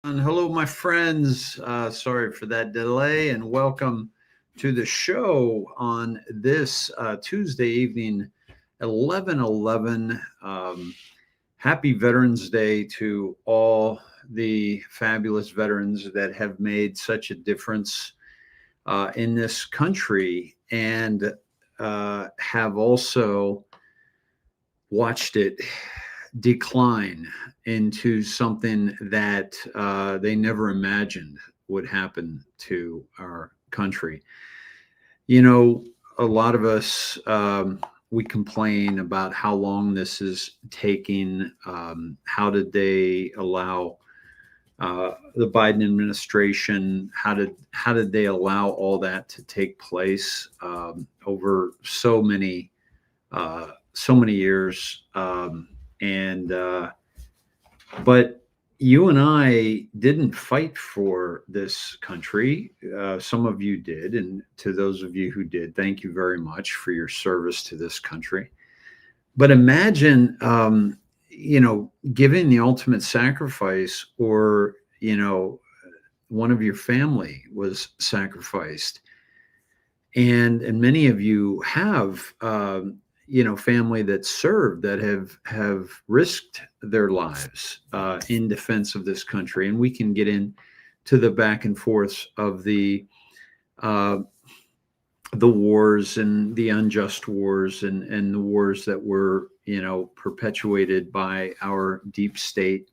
And hello, my friends. Sorry for that delay, and welcome to the show on this Tuesday evening, 11/11. Happy Veterans Day to all the fabulous veterans that have made such a difference in this country and have also watched it decline into something that they never imagined would happen to our country. You know, a lot of us, we complain about how long this is taking. How did they allow the Biden administration? How did they allow all that to take place over so many years? And But you and I didn't fight for this country. Some of you did, and to those of you who did, thank you very much for your service to this country. But imagine, giving the ultimate sacrifice, or one of your family was sacrificed, and many of you have family that served, that have risked their lives in defense of this country. And we can get into the back and forth of uh, the wars and the unjust wars, and the wars that were perpetuated by our deep state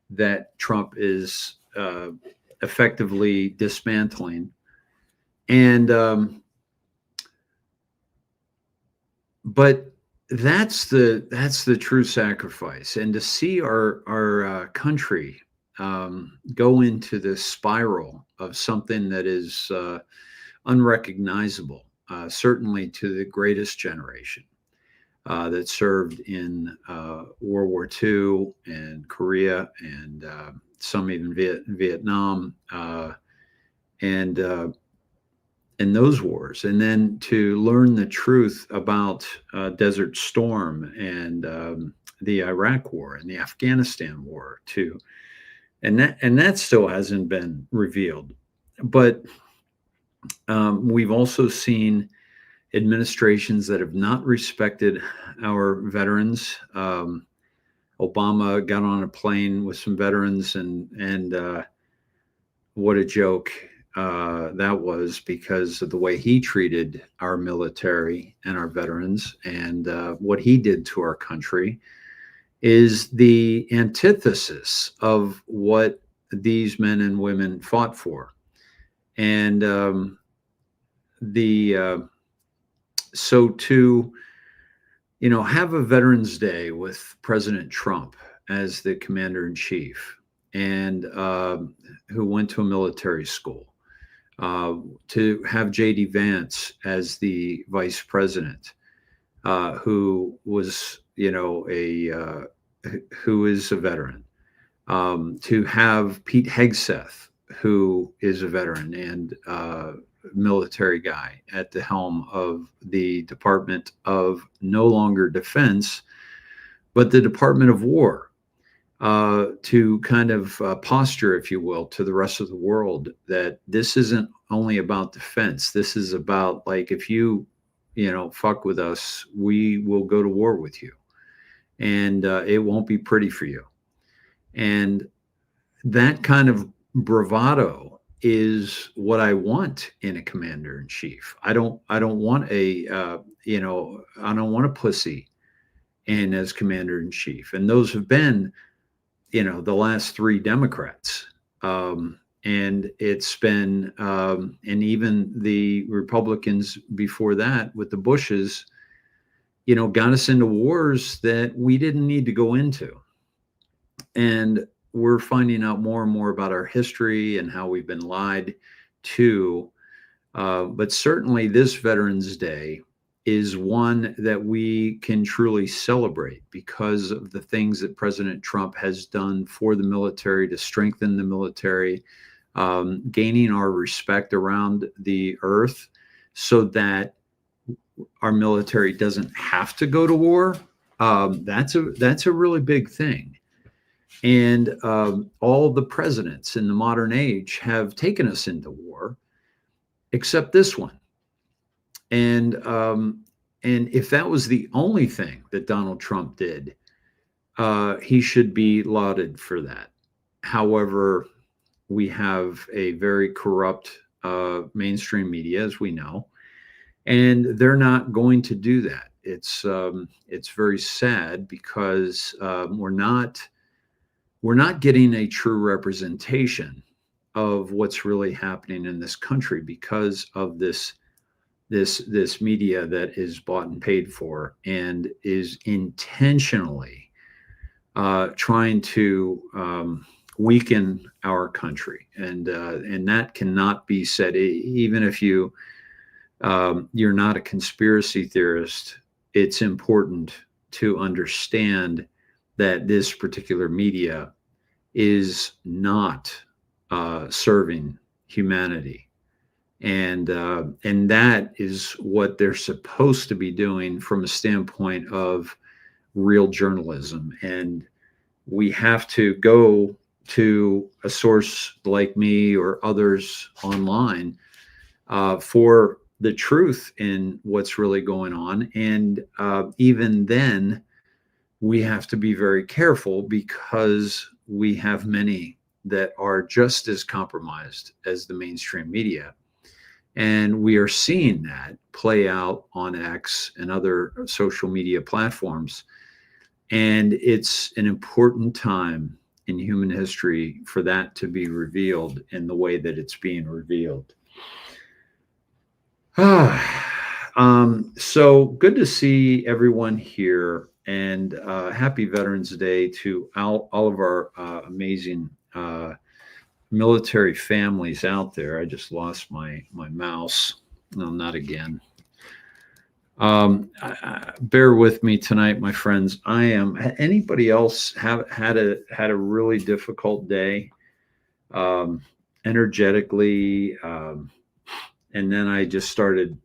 that Trump is effectively dismantling. And but that's the true sacrifice. And to see our country go into this spiral of something that is unrecognizable, certainly to the greatest generation that served in World War II and Korea, and some even Vietnam, and in those wars, and then to learn the truth about Desert Storm, and the Iraq War and the Afghanistan War too, and that still hasn't been revealed. But we've also seen administrations that have not respected our veterans. Obama got on a plane with some veterans, and what a joke that was, because of the way he treated our military and our veterans, and what he did to our country is the antithesis of what these men and women fought for. And the so to have a Veterans Day with President Trump as the commander in chief, and who went to a military school, to have J.D. Vance as the vice president, who was, who is a veteran, to have Pete Hegseth, who is a veteran and military guy, at the helm of the Department of no longer Defense, but the Department of War, to kind of posture, if you will, to the rest of the world that this isn't only about defense. This is about, like, if you fuck with us, we will go to war with you, and it won't be pretty for you. And that kind of bravado is what I want in a commander in chief. I don't want I don't want a pussy in as commander in chief. And those have been the last three Democrats. And it's been, and even the Republicans before that with the Bushes, got us into wars that we didn't need to go into. And we're finding out more and more about our history and how we've been lied to. But certainly this Veterans Day is one that we can truly celebrate because of the things that President Trump has done for the military, to strengthen the military, gaining our respect around the earth, so that our military doesn't have to go to war. That's a really big thing. And all the presidents in the modern age have taken us into war, except this one. And if that was the only thing that Donald Trump did, he should be lauded for that. However, we have a very corrupt mainstream media, as we know, and they're not going to do that. It's very sad because we're not getting a true representation of what's really happening in this country because of this media that is bought and paid for and is intentionally trying to weaken our country, and that cannot be said. Even if you're not a conspiracy theorist, it's important to understand that this particular media is not serving humanity, and that is what they're supposed to be doing from a standpoint of real journalism. And we have to go to a source like me or others online for the truth in what's really going on. And even then, we have to be very careful because we have many that are just as compromised as the mainstream media. And we are seeing that play out on X and other social media platforms. And it's an important time in human history for that to be revealed in the way that it's being revealed. So good to see everyone here, and happy Veterans Day to all of our amazing military families out there. I just lost my mouse. No, not again. Bear with me tonight, my friends. Anybody else had a really difficult day, energetically, and then I just started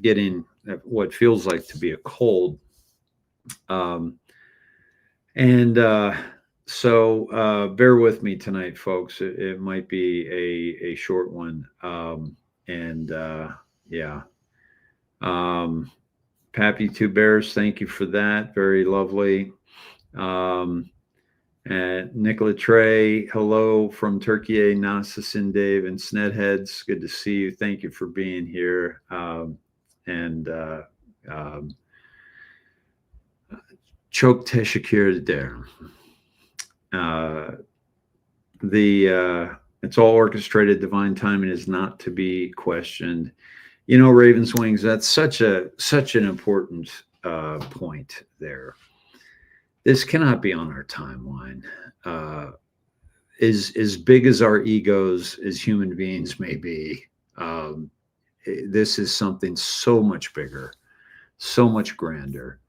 getting what feels like to be a cold, so bear with me tonight, folks. It might be a short one, yeah. Pappy Two Bears, thank you for that. Very lovely. And Nicola Trey, hello from Turkey, Nassim, Dave, and Snedheads. Good to see you. Thank you for being here. Chok Teshakir there. It's all orchestrated. Divine timing is not to be questioned. You know, Ravens Wings, that's such an important point there. This cannot be on our timeline. As big as our egos as human beings may be, this is something so much bigger, so much grander.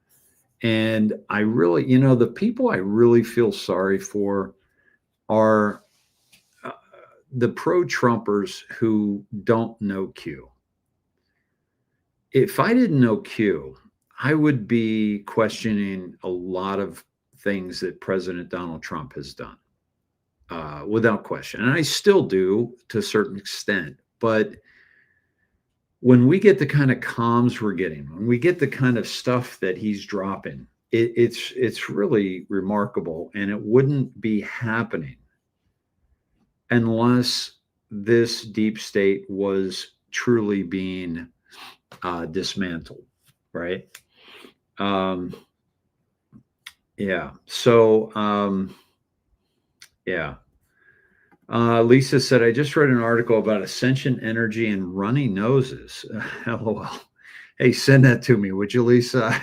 And I really, the people I really feel sorry for are the pro-Trumpers who don't know Q. If I didn't know Q, I would be questioning a lot of things that President Donald Trump has done, without question. And I still do to a certain extent. But when we get the kind of comms we're getting, when we get the kind of stuff that he's dropping, it's really remarkable. And it wouldn't be happening unless this deep state was truly being dismantled, right? Yeah. So, yeah. Lisa said, I just read an article about ascension energy and runny noses. LOL. Hey, send that to me, would you, Lisa?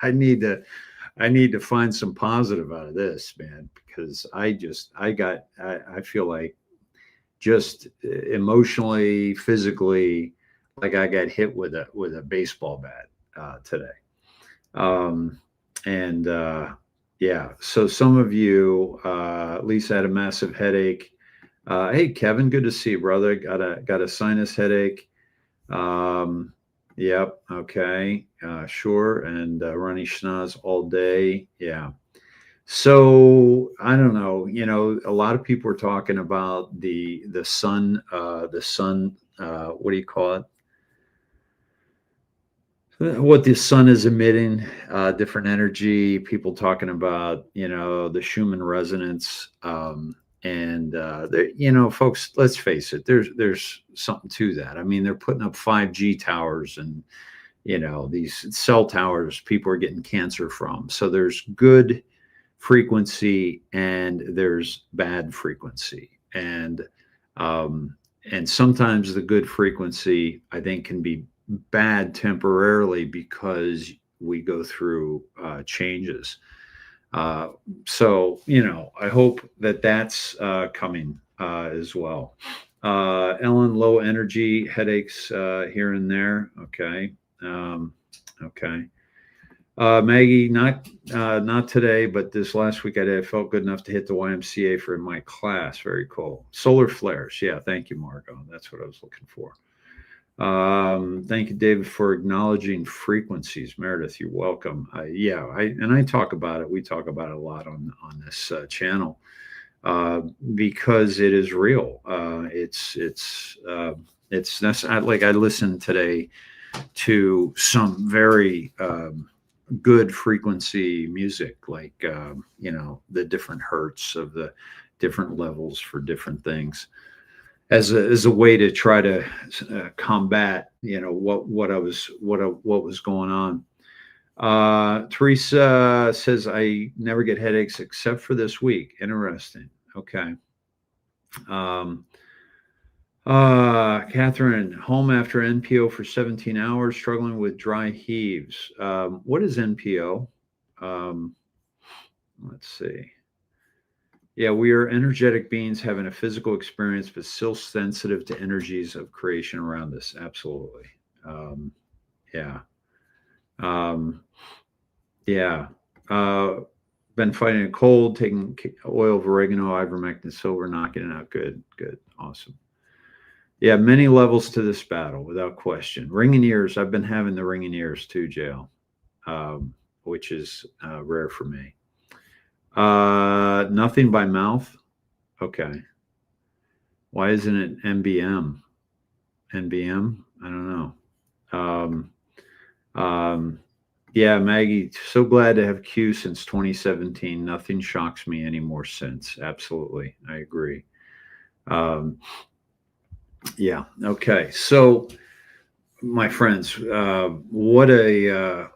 I need to find some positive out of this, man, because I feel like just emotionally, physically, like I got hit with a baseball bat today. Yeah, so some of you, Lisa had a massive headache. Hey, Kevin, good to see you, brother. Got a sinus headache. Yep. Okay. Sure. And runny schnoz all day. Yeah. So I don't know. A lot of people are talking about the sun. The sun. What do you call it? What the sun is emitting, different energy. People talking about the Schumann resonance. And folks, let's face it. There's something to that. I mean, they're putting up 5G towers and these cell towers. People are getting cancer from. So there's good frequency and there's bad frequency, and sometimes the good frequency, I think, can be bad temporarily because we go through changes. uh, so I hope that that's coming as well. Ellen, low energy headaches here and there. Okay. Okay. Maggie, not today, but this last week I felt good enough to hit the YMCA for my class. Very cool. Solar flares. Yeah, thank you, Margot. That's what I was looking for. Thank you, David, for acknowledging frequencies. Meredith, you're welcome. Yeah, I talk about it. We talk about it a lot on this channel because it is real. It's like I listened today to some very good frequency music, like the different hertz of the different levels for different things, as a way to try to combat what was going on. Teresa says, I never get headaches except for this week. Interesting. Okay. Catherine, home after NPO for 17 hours, struggling with dry heaves. What is NPO? Let's see. Yeah, we are energetic beings having a physical experience, but still sensitive to energies of creation around us. Absolutely. Yeah. Yeah. Been fighting a cold, taking oil of oregano, ivermectin, silver, knocking it out. Good. Good. Awesome. Yeah, many levels to this battle, without question. Ringing ears. I've been having the ringing ears too, Jail, which is rare for me. Nothing by mouth. Okay. Why isn't it NBM? NBM? I don't know. Yeah, Maggie, so glad to have Q since 2017. Nothing shocks me anymore since. Absolutely. I agree. Yeah. Okay. So, my friends, what a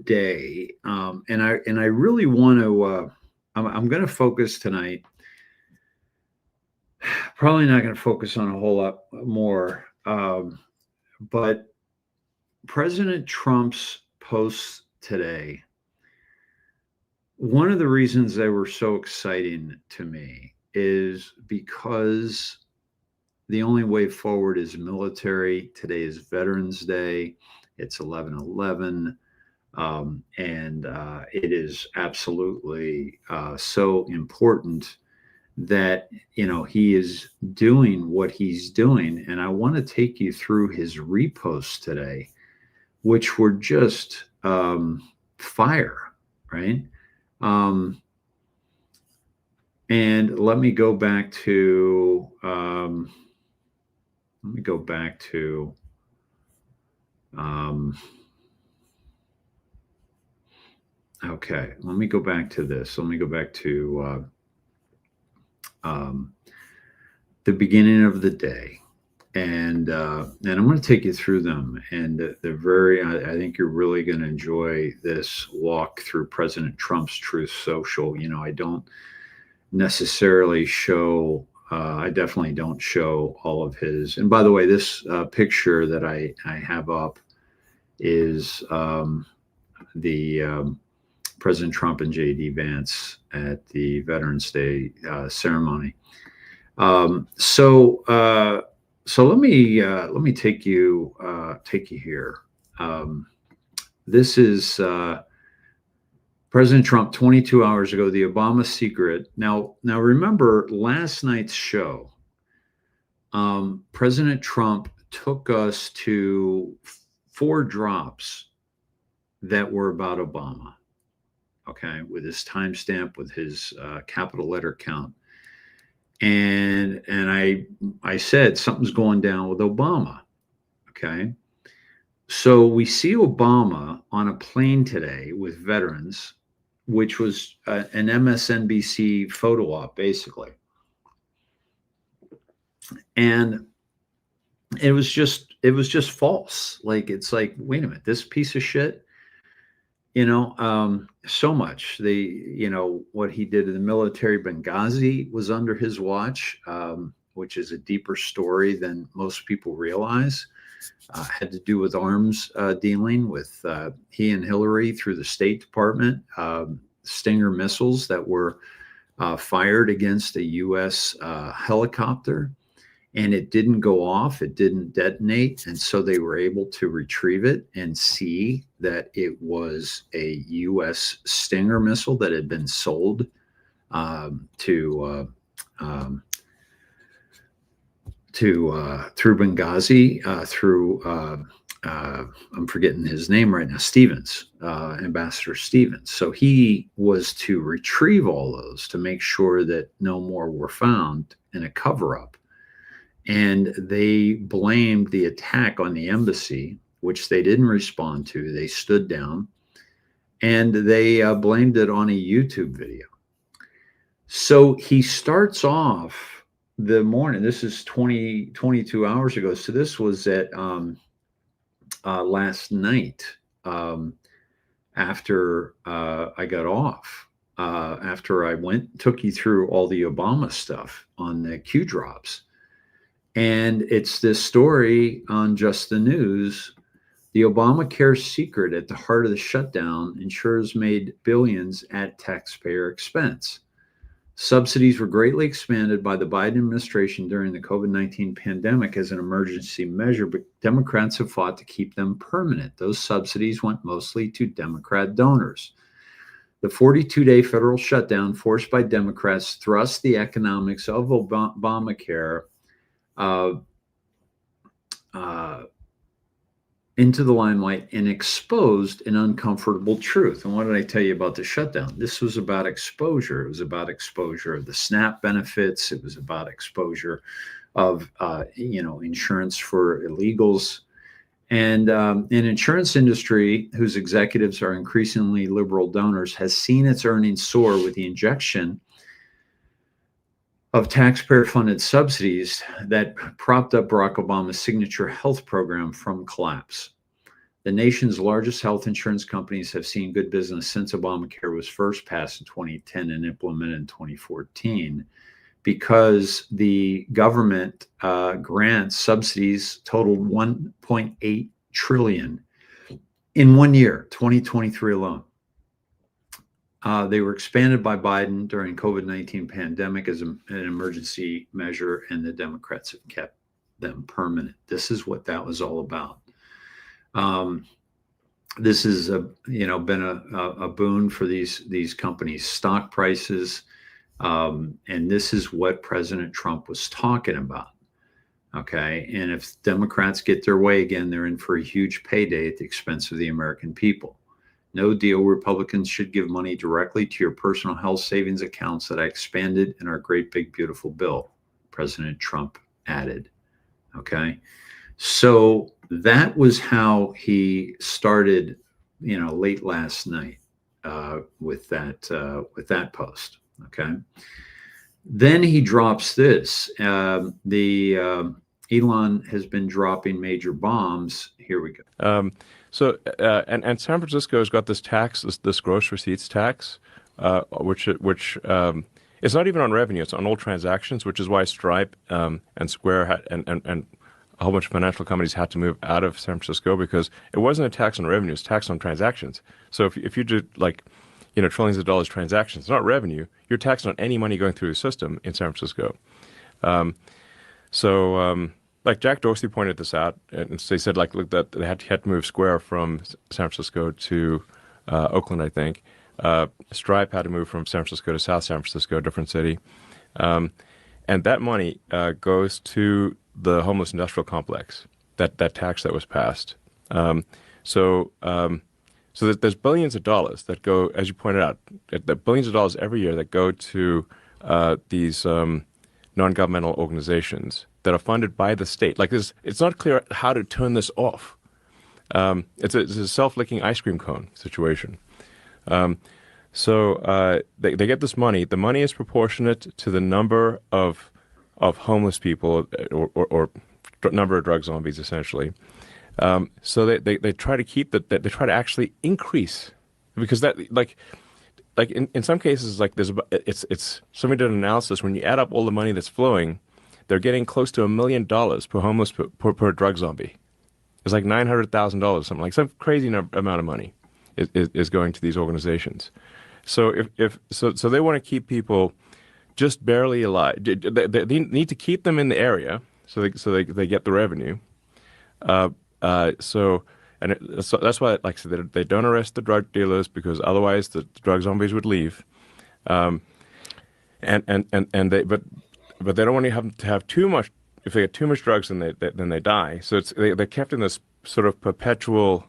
day. And I really want to, I'm going to focus tonight. Probably not going to focus on a whole lot more, but President Trump's posts today, one of the reasons they were so exciting to me is because the only way forward is military. Today is Veterans Day. It's 11/11. And it is absolutely so important that he is doing what he's doing. And I want to take you through his reposts today, which were just fire, right? And let me go back to okay, let me go back to this. Let me go back to the beginning of the day, and I'm going to take you through them. And they're very. I think you're really going to enjoy this walk through President Trump's Truth Social. I don't necessarily show. I definitely don't show all of his. And by the way, this picture that I have up is the President Trump and J.D. Vance at the Veterans Day ceremony. So let me take you here. This is President Trump 22 hours ago. The Obama secret. Now remember last night's show. President Trump took us to 4 drops that were about Obama. okay, with his timestamp, with his capital letter count. And I said something's going down with Obama. Okay. So we see Obama on a plane today with veterans, which was an MSNBC photo op, basically. And it was just false. Like, it's like, wait a minute, this piece of shit, so much. What he did in the military, Benghazi was under his watch, which is a deeper story than most people realize. Had to do with arms dealing with he and Hillary through the State Department, Stinger missiles that were fired against a U.S. Helicopter. And it didn't go off, it didn't detonate. And so they were able to retrieve it and see that it was a U.S. Stinger missile that had been sold through Benghazi, through I'm forgetting his name right now, Stevens, Ambassador Stevens. So he was to retrieve all those to make sure that no more were found in a cover-up. And they blamed the attack on the embassy, which they didn't respond to. They stood down, and they blamed it on a YouTube video. So he starts off the morning. This is 22 hours ago. So this was at last night, after I got off, after I took you through all the Obama stuff on the Q drops. And it's this story on Just the News. The Obamacare secret at the heart of the shutdown, insurers made billions at taxpayer expense. Subsidies were greatly expanded by the Biden administration during the COVID-19 pandemic as an emergency measure, but Democrats have fought to keep them permanent. Those subsidies went mostly to Democrat donors. The 42-day federal shutdown forced by Democrats thrust the economics of Obamacare into the limelight and exposed an uncomfortable truth. And what did I tell you about the shutdown? This was about exposure. It was about exposure of the SNAP benefits. It was about exposure of, insurance for illegals. And an insurance industry whose executives are increasingly liberal donors has seen its earnings soar with the injection of taxpayer-funded subsidies that propped up Barack Obama's signature health program from collapse. The nation's largest health insurance companies have seen good business since Obamacare was first passed in 2010 and implemented in 2014, because the government grants subsidies totaled $1.8 trillion in 1 year, 2023 alone. They were expanded by Biden during COVID-19 pandemic as an emergency measure, and the Democrats have kept them permanent. This is what that was all about. This has been a boon for these companies' stock prices, and this is what President Trump was talking about. Okay, and if Democrats get their way again, they're in for a huge payday at the expense of the American people. No deal. Republicans should give money directly to your personal health savings accounts that I expanded in our great big beautiful bill, President Trump added. Okay, so that was how he started, late last night with that post. Okay, then he drops this. Elon has been dropping major bombs. Here we go. So San Francisco has got this tax, this gross receipts tax, which it's not even on revenue; it's on all transactions, which is why Stripe and Square had, and a whole bunch of financial companies had to move out of San Francisco, because it wasn't a tax on revenue; it's tax on transactions. So if you do trillions of dollars transactions, it's not revenue. You're taxed on any money going through the system in San Francisco. Like Jack Dorsey pointed this out, and they said look, that they had to move Square from San Francisco to Oakland, I think. Stripe had to move from San Francisco to South San Francisco, a different city. And that money goes to the homeless industrial complex, that tax that was passed. So So there's billions of dollars that go, as you pointed out, the billions of dollars every year that go to these non-governmental organizations that are funded by the state. Like this, it's not clear how to turn this off. It's a self-licking ice cream cone situation. So they get this money. The money is proportionate to the number of homeless people or number of drug zombies, essentially. So they try to keep that. They try to actually increase, because that like in some cases, like it's somebody did an analysis. When you add up all the money that's flowing, they're getting close to $1 million per homeless per drug zombie. It's like $900,000, something like some crazy amount of money is going to these organizations. So so they want to keep people just barely alive. They need to keep them in the area so they get the revenue. So that's why, like I said, they don't arrest the drug dealers, because otherwise the drug zombies would leave. And they but they don't want to have too much. If they get too much drugs, then they die. So they're kept in this sort of perpetual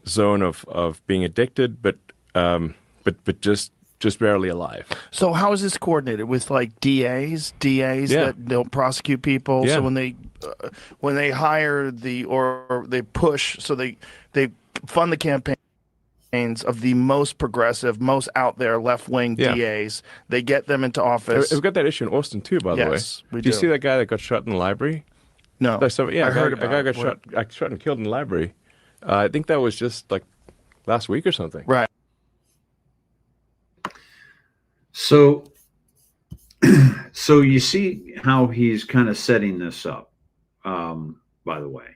zone of being addicted, but just barely alive. So how is this coordinated with like DAs that don't prosecute people? Yeah. So when they hire or they push, so they fund the campaigns of the most progressive, most out there left-wing DAs. They get them into office. We've got that issue in Austin too, by the way. We do you see that guy that got shot in the library? No. I heard about a guy got shot and killed in the library. I think that was just like last week or something. Right. So you see how he's kind of setting this up. By the way,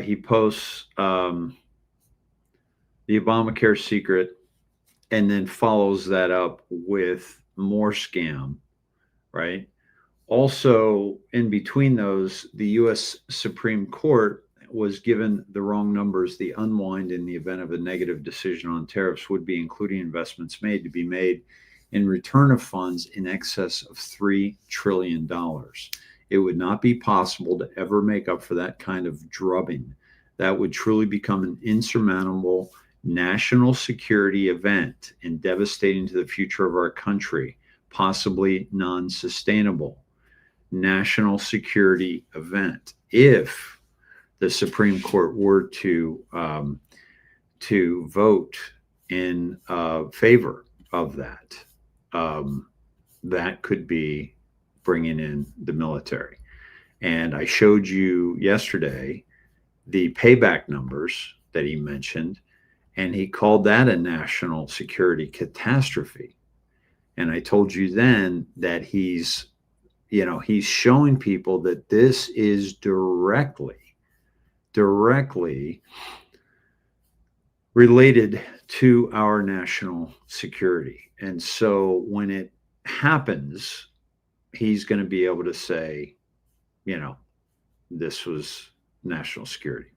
he posts the Obamacare secret, and then follows that up with more scam, right? Also, in between those, the U.S. Supreme Court was given the wrong numbers. The unwind in the event of a negative decision on tariffs would be including investments to be made in return of funds in excess of $3 trillion. It would not be possible to ever make up for that kind of drubbing. That would truly become an insurmountable national security event and devastating to the future of our country, possibly non-sustainable national security event if the Supreme Court were to vote in favor of that. That could be bringing in the military. And I showed you yesterday the payback numbers that he mentioned, and he called that a national security catastrophe. And I told you then that he's showing people that this is directly related to our national security. And so when it happens, he's going to be able to say, this was national security.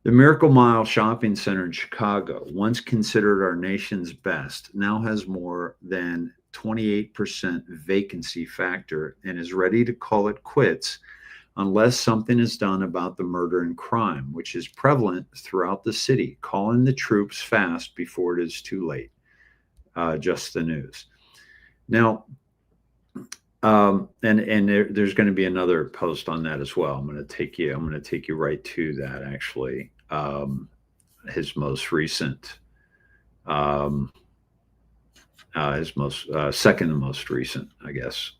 The Miracle Mile Shopping Center in Chicago, once considered our nation's best, now has more than 28% vacancy factor and is ready to call it quits unless something is done about the murder and crime, which is prevalent throughout the city. Call in the troops fast before it is too late. Just the news. Now, and there's going to be another post on that as well. I'm going to take you right to that, actually. His most recent, second to most recent, I guess,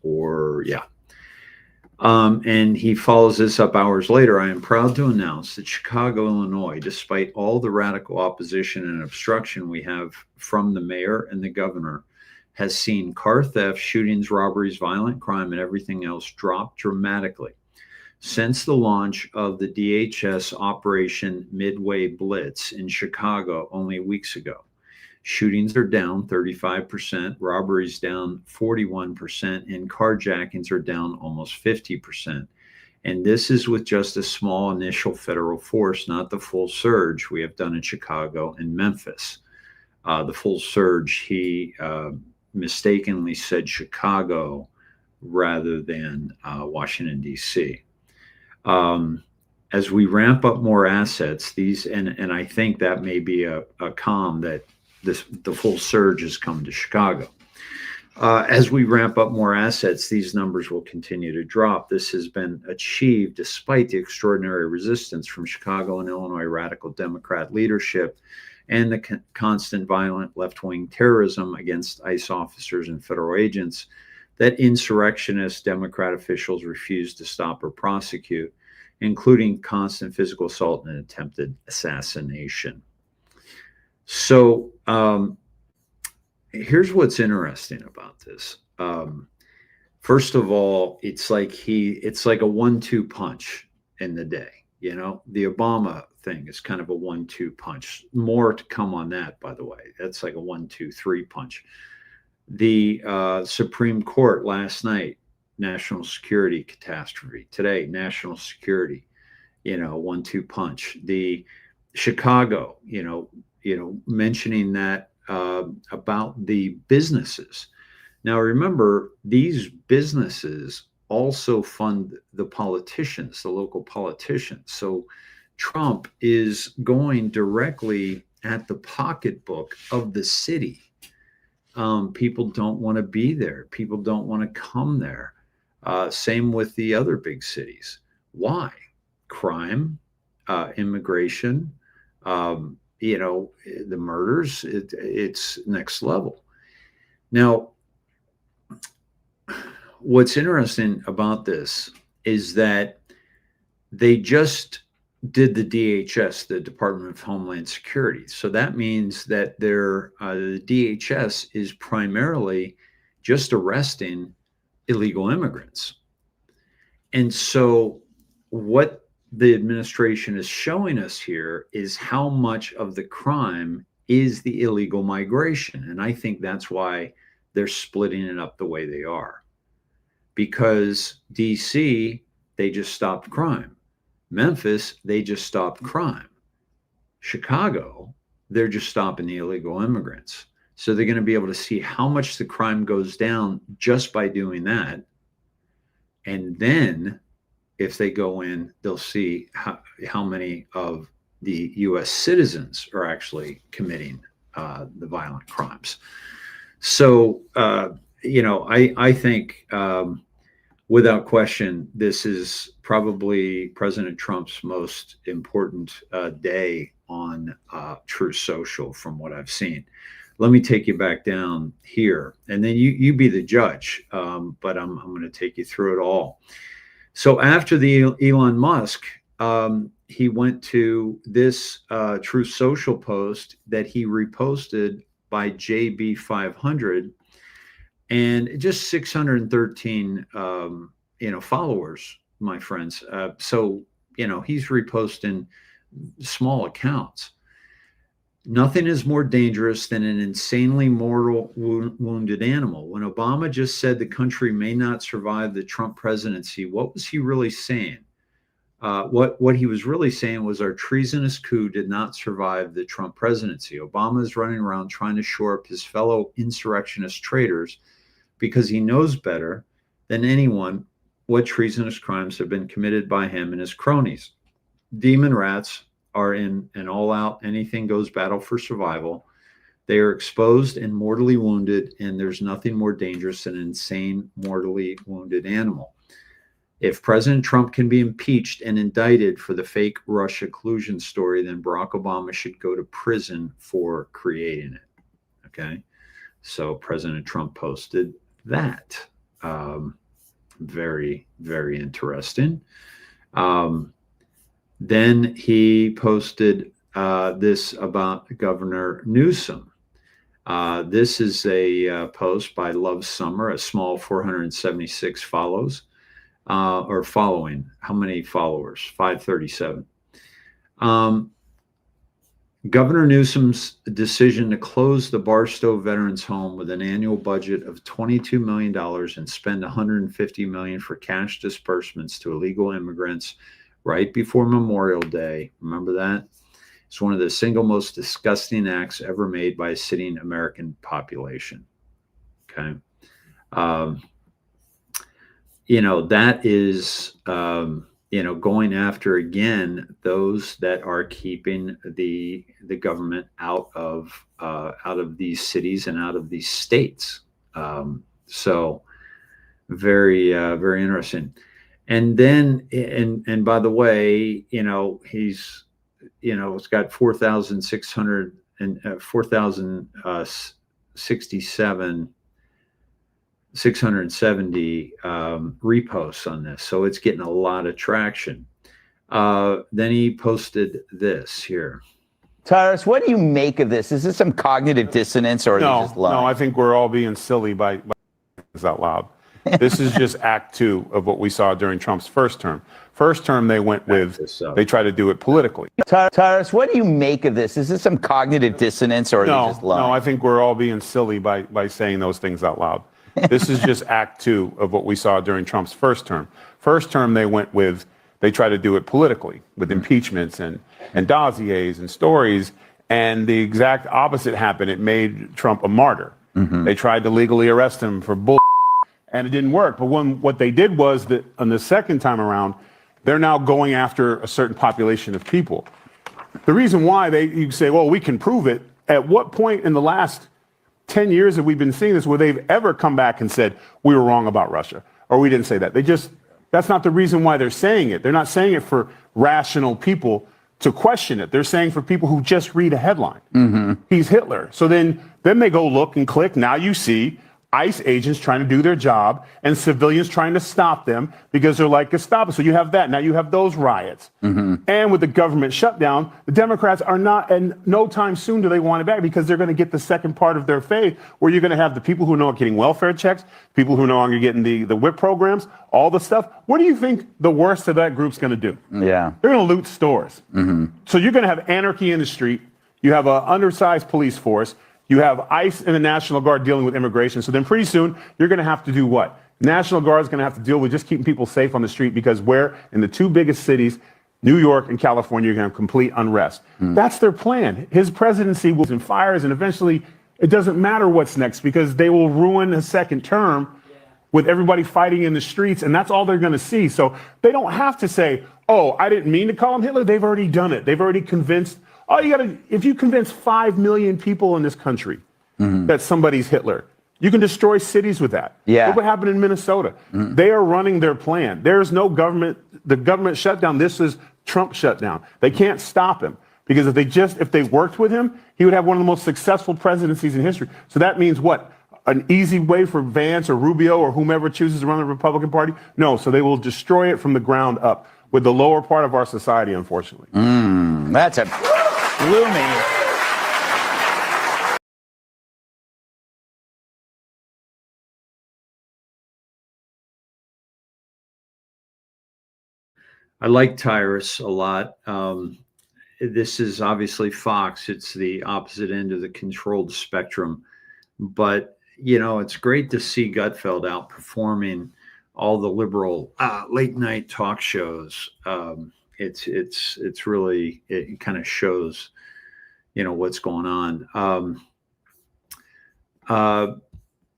and he follows this up hours later. I am proud to announce that Chicago, Illinois, despite all the radical opposition and obstruction we have from the mayor and the governor, has seen car theft, shootings, robberies, violent crime, and everything else drop dramatically. Since the launch of the DHS Operation Midway Blitz in Chicago only weeks ago, shootings are down 35%, robberies down 41%, and carjackings are down almost 50%. And this is with just a small initial federal force, not the full surge we have done in Chicago and Memphis. The full surge, he mistakenly said Chicago rather than Washington, D.C. as we ramp up more assets, and I think that may be a calm that the full surge has come to Chicago. As we ramp up more assets, these numbers will continue to drop. This has been achieved despite the extraordinary resistance from Chicago and Illinois radical Democrat leadership and the constant violent left-wing terrorism against ICE officers and federal agents that insurrectionist Democrat officials refused to stop or prosecute, including constant physical assault and attempted assassination. So here's what's interesting about this. First of all, it's like a 1-2 punch in the day. You know, the Obama thing is kind of a 1-2 punch. More to come on that, by the way. That's like a 1-2-3 punch. The Supreme Court last night, national security catastrophe. Today, national security, 1-2 punch. The Chicago, mentioning that about the businesses. Now, remember, these businesses also fund the politicians, the local politicians. So Trump is going directly at the pocketbook of the city. People don't want to be there. People don't want to come there. Same with the other big cities. Why? Crime, immigration, the murders, it's next level. Now, what's interesting about this is that they just did the DHS, the Department of Homeland Security. So that means that the DHS is primarily just arresting illegal immigrants. And so what the administration is showing us here is how much of the crime is the illegal migration. And I think that's why they're splitting it up the way they are. Because DC, they just stopped crime. Memphis, they just stopped crime. Chicago, they're just stopping the illegal immigrants. So they're going to be able to see how much the crime goes down just by doing that. And then if they go in, they'll see how many of the U.S. citizens are actually committing the violent crimes. So, I think without question, this is probably President Trump's most important day on Truth Social from what I've seen. Let me take you back down here, and then you be the judge, but I'm going to take you through it all. So after the Elon Musk, he went to this Truth Social post that he reposted by JB500, and just 613 followers, my friends. So he's reposting small accounts. Nothing is more dangerous than an insanely mortal wounded animal. When Obama just said the country may not survive the Trump presidency, what was he really saying? What he was really saying was our treasonous coup did not survive the Trump presidency. Obama is running around trying to shore up his fellow insurrectionist traitors because he knows better than anyone what treasonous crimes have been committed by him and his cronies. Demon rats are in an all-out anything-goes battle for survival. They are exposed and mortally wounded, and there's nothing more dangerous than an insane, mortally wounded animal. If President Trump can be impeached and indicted for the fake Russia collusion story, then Barack Obama should go to prison for creating it. Okay? So President Trump posted that. Very, very interesting. Then he posted this about Governor Newsom. This is a post by Love Summer, a small 476 follows, or following. How many followers? 537. Governor Newsom's decision to close the Barstow Veterans Home with an annual budget of $22 million and spend $150 million for cash disbursements to illegal immigrants right before Memorial Day. Remember that? It's one of the single most disgusting acts ever made by a sitting American population. Okay. That is going after again those that are keeping the government out of these cities and out of these states. So very interesting. And then, and by the way, he's, it's got 4,600 and 4,067 670 reposts on this, so it's getting a lot of traction. Then he posted this here. Tyrus, what do you make of this? Is this some cognitive dissonance, or are they just lying? No, I think we're all being silly by this out loud. This is just act 2 of what we saw during Trump's first term. First term, they went with, they tried to do it politically. Tyrus, what do you make of this? Is this some cognitive dissonance, or are they just lying? No, I think we're all being silly by saying those things out loud. This is just act 2 of what we saw during Trump's first term. First term, they went with, they tried to do it politically with impeachments and dossiers and stories, and the exact opposite happened. It made Trump a martyr. They tried to legally arrest him for bull, and it didn't work. But what they did was that on the second time around, they're now going after a certain population of people. The reason why you say, well, we can prove it. At what point in the last 10 years have we been seeing this where they've ever come back and said, we were wrong about Russia, or we didn't say that? That's not the reason why they're saying it. They're not saying it for rational people to question it. They're saying for people who just read a headline, he's Hitler. So then they go look and click. Now you see ICE agents trying to do their job and civilians trying to stop them because they're like Gestapo. So you have that. Now you have those riots. And with the government shutdown, the Democrats are not, and no time soon do they want it back, because they're going to get the second part of their faith, where you're going to have the people who are not getting welfare checks, people who are no longer getting the WIC programs, all the stuff. What do you think the worst of that group's going to do? Yeah. They're going to loot stores. So you're going to have anarchy in the street. You have an undersized police force. You have ICE and the National Guard dealing with immigration. So then pretty soon, you're going to have to do what? National Guard is going to have to deal with just keeping people safe on the street, because we're in the 2 biggest cities, New York and California, you're going to have complete unrest. That's their plan. His presidency will in fires, and eventually it doesn't matter what's next, because they will ruin a second term with everybody fighting in the streets, and that's all they're going to see. So they don't have to say, oh, I didn't mean to call him Hitler. They've already done it. They've already convinced. If you convince 5 million people in this country that somebody's Hitler, you can destroy cities with that. Yeah. Look what happened in Minnesota. They are running their plan. There is no government, the government shutdown. This is Trump shutdown. They can't stop him, because if they worked with him, he would have one of the most successful presidencies in history. So that means what? An easy way for Vance or Rubio or whomever chooses to run the Republican Party? No, so they will destroy it from the ground up with the lower part of our society, unfortunately. That's a gloomy. I like Tyrus a lot. This is obviously Fox. It's the opposite end of the controlled spectrum. But, it's great to see Gutfeld outperforming all the liberal late night talk shows. It's really, it kind of shows, what's going on.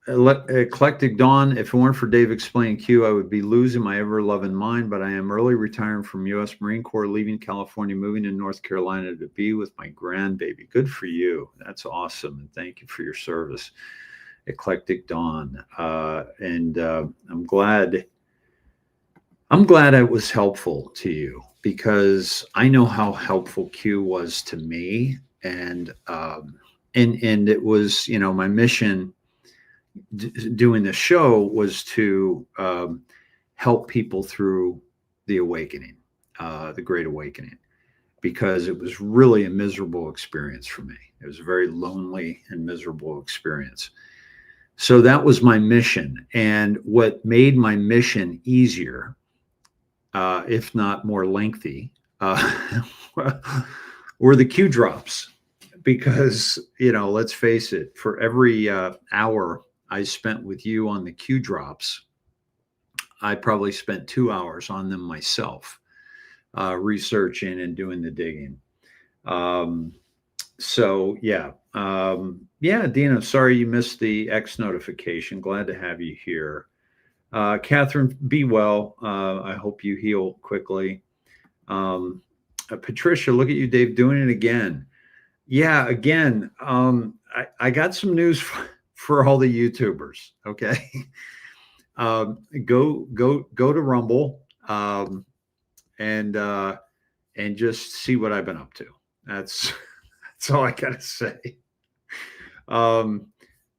Eclectic Dawn, if it weren't for Dave explaining Q, I would be losing my ever-loving mind, but I am early retiring from U.S. Marine Corps, leaving California, moving to North Carolina to be with my grandbaby. Good for you. That's awesome, and thank you for your service, Eclectic Dawn. And I'm glad it was helpful to you, because I know how helpful Q was to me, and it was, my mission doing the show was to help people through the awakening, the Great Awakening, because it was really a miserable experience for me. It was a very lonely and miserable experience. So that was my mission. And what made my mission easier, if not more lengthy, were the Q drops. Because, let's face it, for every hour I spent with you on the Q drops, I probably spent 2 hours on them myself, researching and doing the digging. Dino, sorry you missed the X notification. Glad to have you here. Catherine, be well. I hope you heal quickly. Patricia, look at you, Dave, doing it again. Yeah, again, I got some news for all the YouTubers. Okay, go to Rumble, and just see what I've been up to. That's all I gotta say.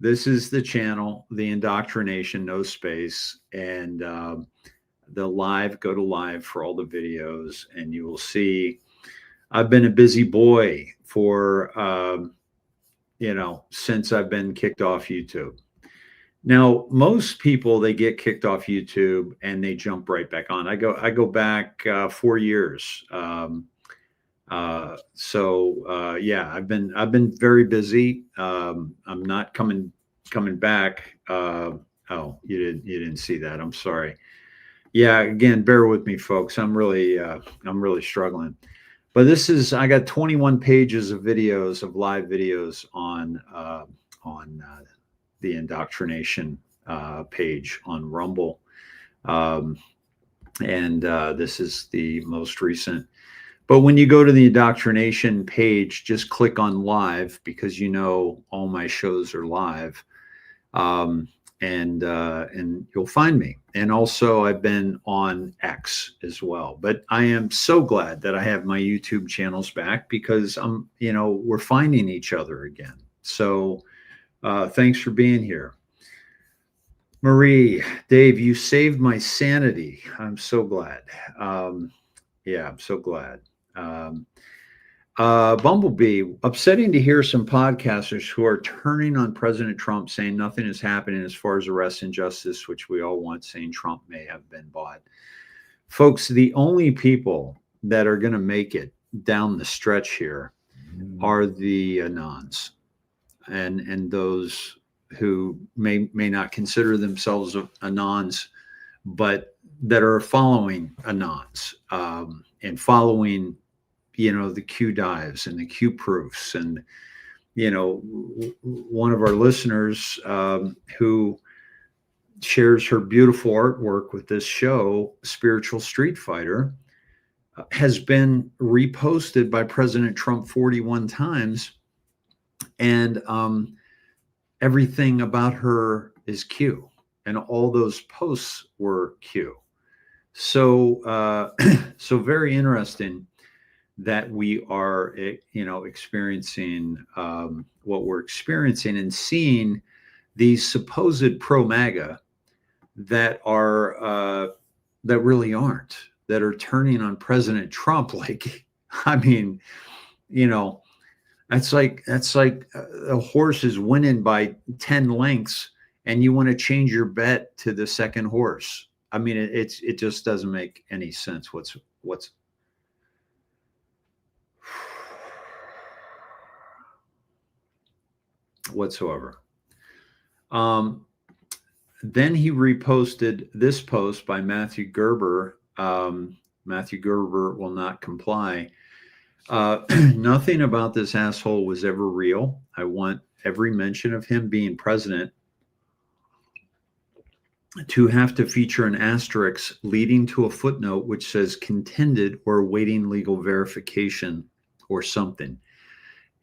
This is the channel, the Indoctrination, no space, and the live. Go to live for all the videos, and you will see. I've been a busy boy for since I've been kicked off YouTube. Now, most people, they get kicked off YouTube and they jump right back on. I go back 4 years. Yeah, I've been very busy. I'm not coming back. Oh, you didn't see that. I'm sorry. Yeah, again, bear with me, folks. I'm really struggling. But I got 21 pages of videos, of live videos on the Indoctrination page on Rumble. This is the most recent. But when you go to the Indoctrination page, just click on live, because all my shows are live. And you'll find me. And also I've been on X as well. But I am so glad that I have my YouTube channels back, because we're finding each other again. So thanks for being here. Marie, Dave, you saved my sanity. I'm so glad. Yeah, I'm so glad. Bumblebee, upsetting to hear some podcasters who are turning on President Trump, saying nothing is happening as far as arrest and justice, which we all want, saying Trump may have been bought. Folks, the only people that are going to make it down the stretch here are the anons, and those who may not consider themselves anons, but that are following anons, and following the Q dives and the Q proofs. And one of our listeners who shares her beautiful artwork with this show, Spiritual Street Fighter, has been reposted by President Trump 41 times, and everything about her is Q, and all those posts were Q. So so very interesting that we are, experiencing what we're experiencing, and seeing these supposed pro-MAGA that are that really aren't, that are turning on President Trump. Like, I mean, that's like a horse is winning by 10 lengths, and you want to change your bet to the second horse. I mean, it just doesn't make any sense. Whatsoever. Then he reposted this post by Matthew Gerber. Matthew Gerber will not comply. Nothing about this asshole was ever real. I want every mention of him being president to have to feature an asterisk leading to a footnote which says contended or awaiting legal verification or something.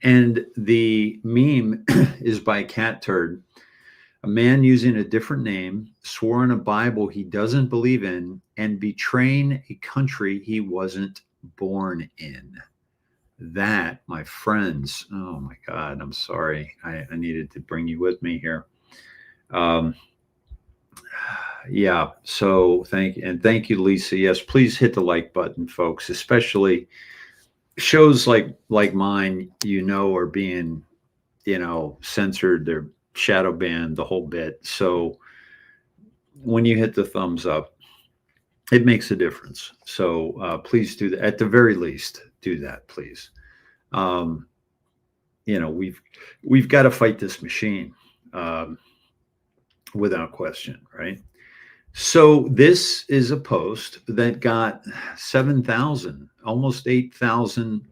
And the meme is by Cat Turd. A man using a different name swore on a Bible he doesn't believe in and betraying a country he wasn't born in. That, my friends, oh my God, I'm sorry. I needed to bring you with me here. Yeah, so thank you, Lisa. Yes, please hit the like button, folks, especially shows like mine, are being, censored, they're shadow banned, the whole bit. So when you hit the thumbs up, it makes a difference. So please do that. At the very least, do that, please. We've got to fight this machine without question, right? So this is a post that got 7,000, almost 8,000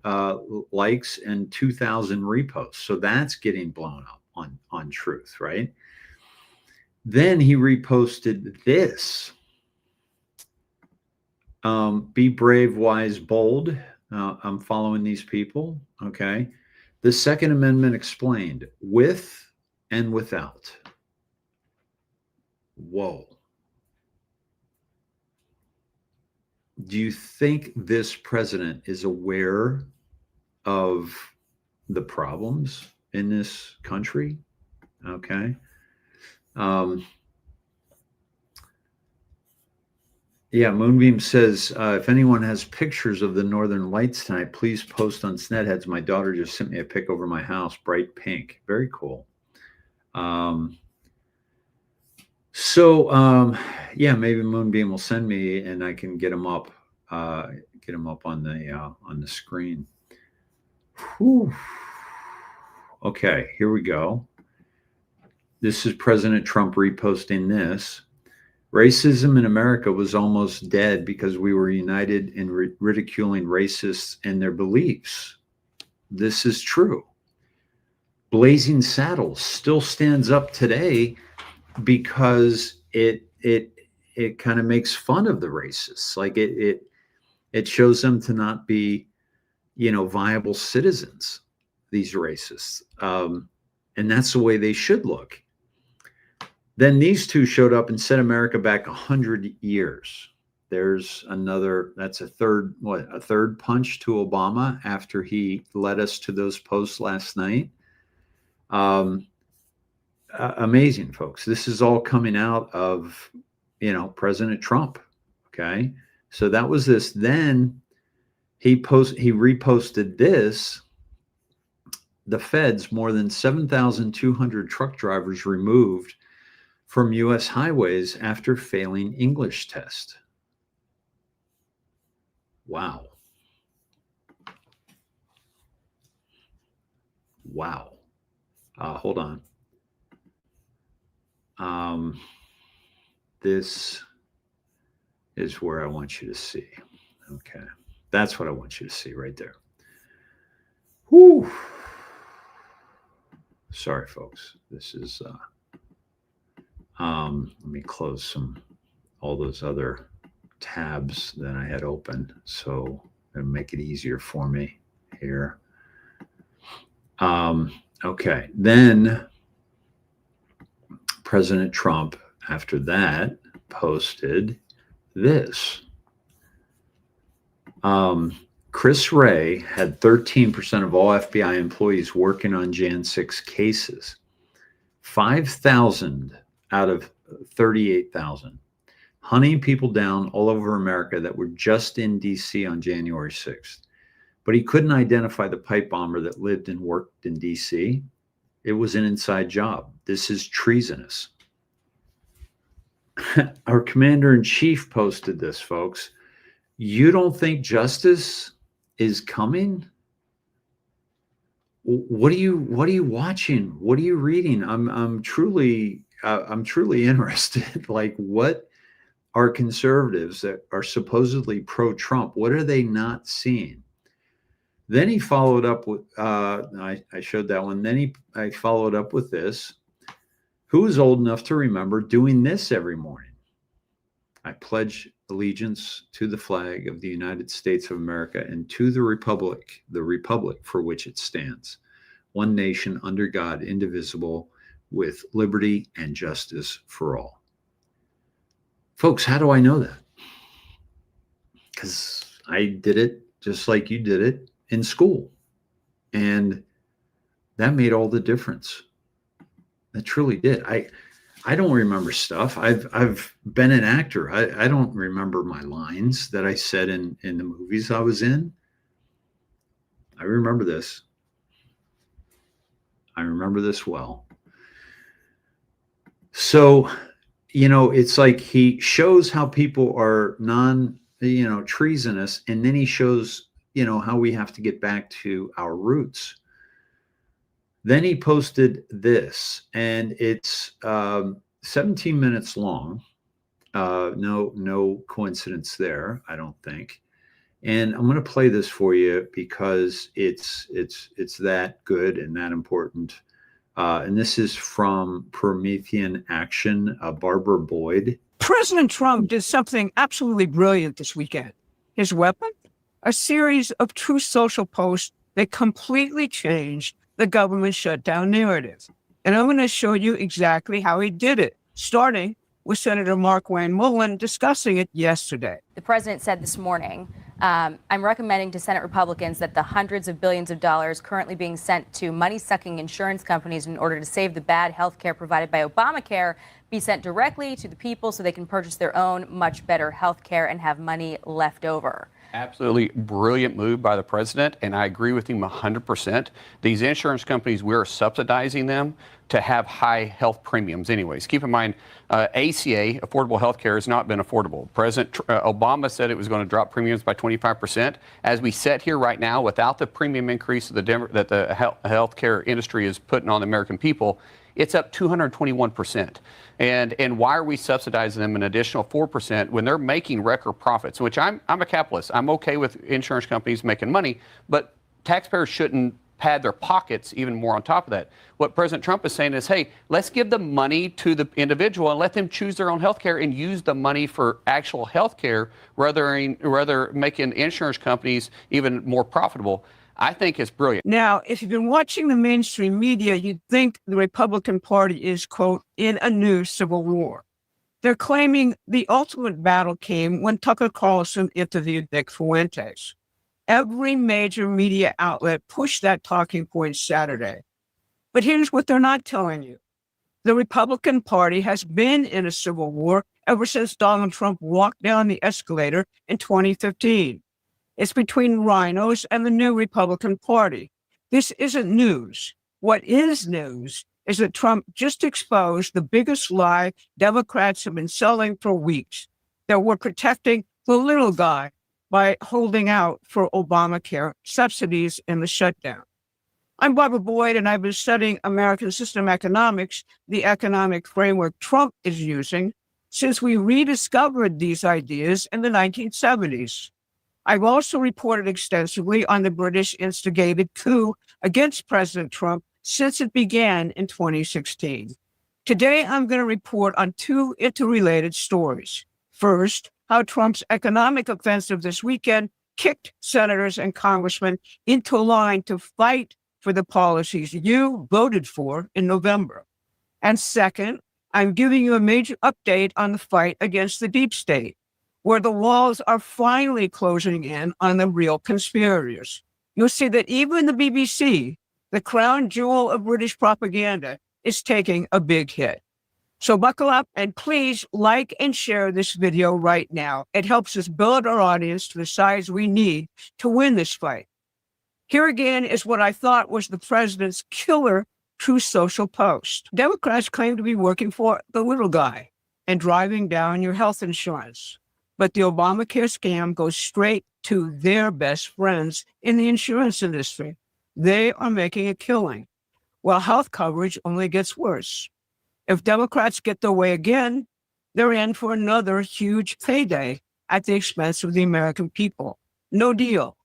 likes and 2,000 reposts. So that's getting blown up on Truth, right? Then he reposted this. Be brave, wise, bold. I'm following these people. Okay. The Second Amendment explained, with and without. Whoa. Do you think this president is aware of the problems in this country? Okay. Yeah, Moonbeam says, if anyone has pictures of the Northern Lights tonight, please post on Snedheads. My daughter just sent me a pic over my house, bright pink. Very cool. Yeah, maybe Moonbeam will send me and I can get them up on the screen. Whew. Okay, here we go. This is President Trump reposting this. Racism in America was almost dead because we were united in ridiculing racists and their beliefs. This is true. Blazing Saddles still stands up today because it kind of makes fun of the racists. Like it shows them to not be, viable citizens, these racists. And that's the way they should look. Then these two showed up and set America back 100 years. There's another, that's a third punch to Obama after he led us to those posts last night. Amazing, folks. This is all coming out of, President Trump. Okay. So that was this. Then he reposted this. The feds, more than 7,200 truck drivers removed from U.S. highways after failing English test. Wow. Wow. Hold on. This is where I want you to see. Okay. That's what I want you to see right there. Whew. Sorry, folks. This is, let me close all those other tabs that I had open. So it'll make it easier for me here. Okay. Then President Trump, after that, posted this. Chris Wray had 13% of all FBI employees working on Jan 6 cases. 5,000 out of 38,000, hunting people down all over America that were just in D.C. on January 6th. But he couldn't identify the pipe bomber that lived and worked in D.C. It was an inside job. This is treasonous. Our commander-in-chief posted this, folks. You don't think justice is coming? What are you watching? What are you reading? I'm truly interested. Like, what are conservatives that are supposedly pro-Trump? What are they not seeing? Then he followed up with, I showed that one. Then I followed up with this. Who is old enough to remember doing this every morning? I pledge allegiance to the flag of the United States of America and to the republic for which it stands, one nation under God, indivisible, with liberty and justice for all. Folks, how do I know that? Because I did it just like you did it in school. And that made all the difference. That truly did. I don't remember stuff. I've been an actor. I don't remember my lines that I said in the movies I was in. I remember this. I remember this well. So, it's like he shows how people are treasonous, and then he shows, how we have to get back to our roots. Then he posted this, and it's 17 minutes long. No coincidence there, I don't think. And I'm going to play this for you because it's that good and that important And this is from Promethean Action, Barbara Boyd. President Trump did something absolutely brilliant this weekend. His weapon? A series of Truth Social posts that completely changed the government shutdown narrative. And I'm going to show you exactly how he did it, starting with Senator Mark Wayne Mullen discussing it yesterday. The president said this morning, I'm recommending to Senate Republicans that the hundreds of billions of dollars currently being sent to money-sucking insurance companies in order to save the bad health care provided by Obamacare be sent directly to the people so they can purchase their own much better health care and have money left over. Absolutely brilliant move by the president, and I agree with him 100%. These insurance companies, we're subsidizing them to have high health premiums anyways. Keep in mind, ACA, affordable health care, has not been affordable. President Obama said it was going to drop premiums by 25%. As we sit here right now, without the premium increase that the health care industry is putting on the American people, it's up 221%. And why are we subsidizing them an additional 4% when they're making record profits? Which I'm a capitalist. I'm okay with insurance companies making money, but taxpayers shouldn't pad their pockets even more on top of that. What President Trump is saying is, hey, let's give the money to the individual and let them choose their own health care and use the money for actual health care rather making insurance companies even more profitable. I think it's brilliant. Now, if you've been watching the mainstream media, you'd think the Republican Party is, quote, in a new civil war. They're claiming the ultimate battle came when Tucker Carlson interviewed Nick Fuentes. Every major media outlet pushed that talking point Saturday. But here's what they're not telling you. The Republican Party has been in a civil war ever since Donald Trump walked down the escalator in 2015. It's between rhinos and the new Republican Party. This isn't news. What is news is that Trump just exposed the biggest lie Democrats have been selling for weeks, that we're protecting the little guy by holding out for Obamacare subsidies in the shutdown. I'm Barbara Boyd, and I've been studying American system economics, the economic framework Trump is using, since we rediscovered these ideas in the 1970s. I've also reported extensively on the British instigated coup against President Trump since it began in 2016. Today, I'm going to report on two interrelated stories. First, how Trump's economic offensive this weekend kicked senators and congressmen into line to fight for the policies you voted for in November. And second, I'm giving you a major update on the fight against the deep state, where the walls are finally closing in on the real conspirators. You'll see that even the BBC, the crown jewel of British propaganda, is taking a big hit. So buckle up and please like and share this video right now. It helps us build our audience to the size we need to win this fight. Here again is what I thought was the president's killer Truth Social post. Democrats claim to be working for the little guy and driving down your health insurance. But the Obamacare scam goes straight to their best friends in the insurance industry. They are making a killing, while health coverage only gets worse. If Democrats get their way again, they're in for another huge payday at the expense of the American people. No deal.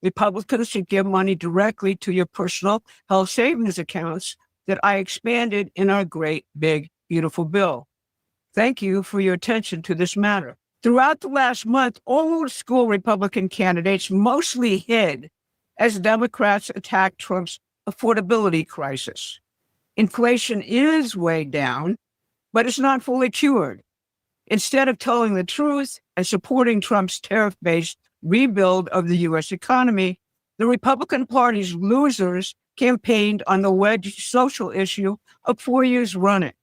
Republicans should give money directly to your personal health savings accounts that I expanded in our great, big, beautiful bill. Thank you for your attention to this matter. Throughout the last month, old school Republican candidates mostly hid as Democrats attacked Trump's affordability crisis. Inflation is way down, but it's not fully cured. Instead of telling the truth and supporting Trump's tariff-based rebuild of the U.S. economy, the Republican Party's losers campaigned on the wedge social issue of 4 years running: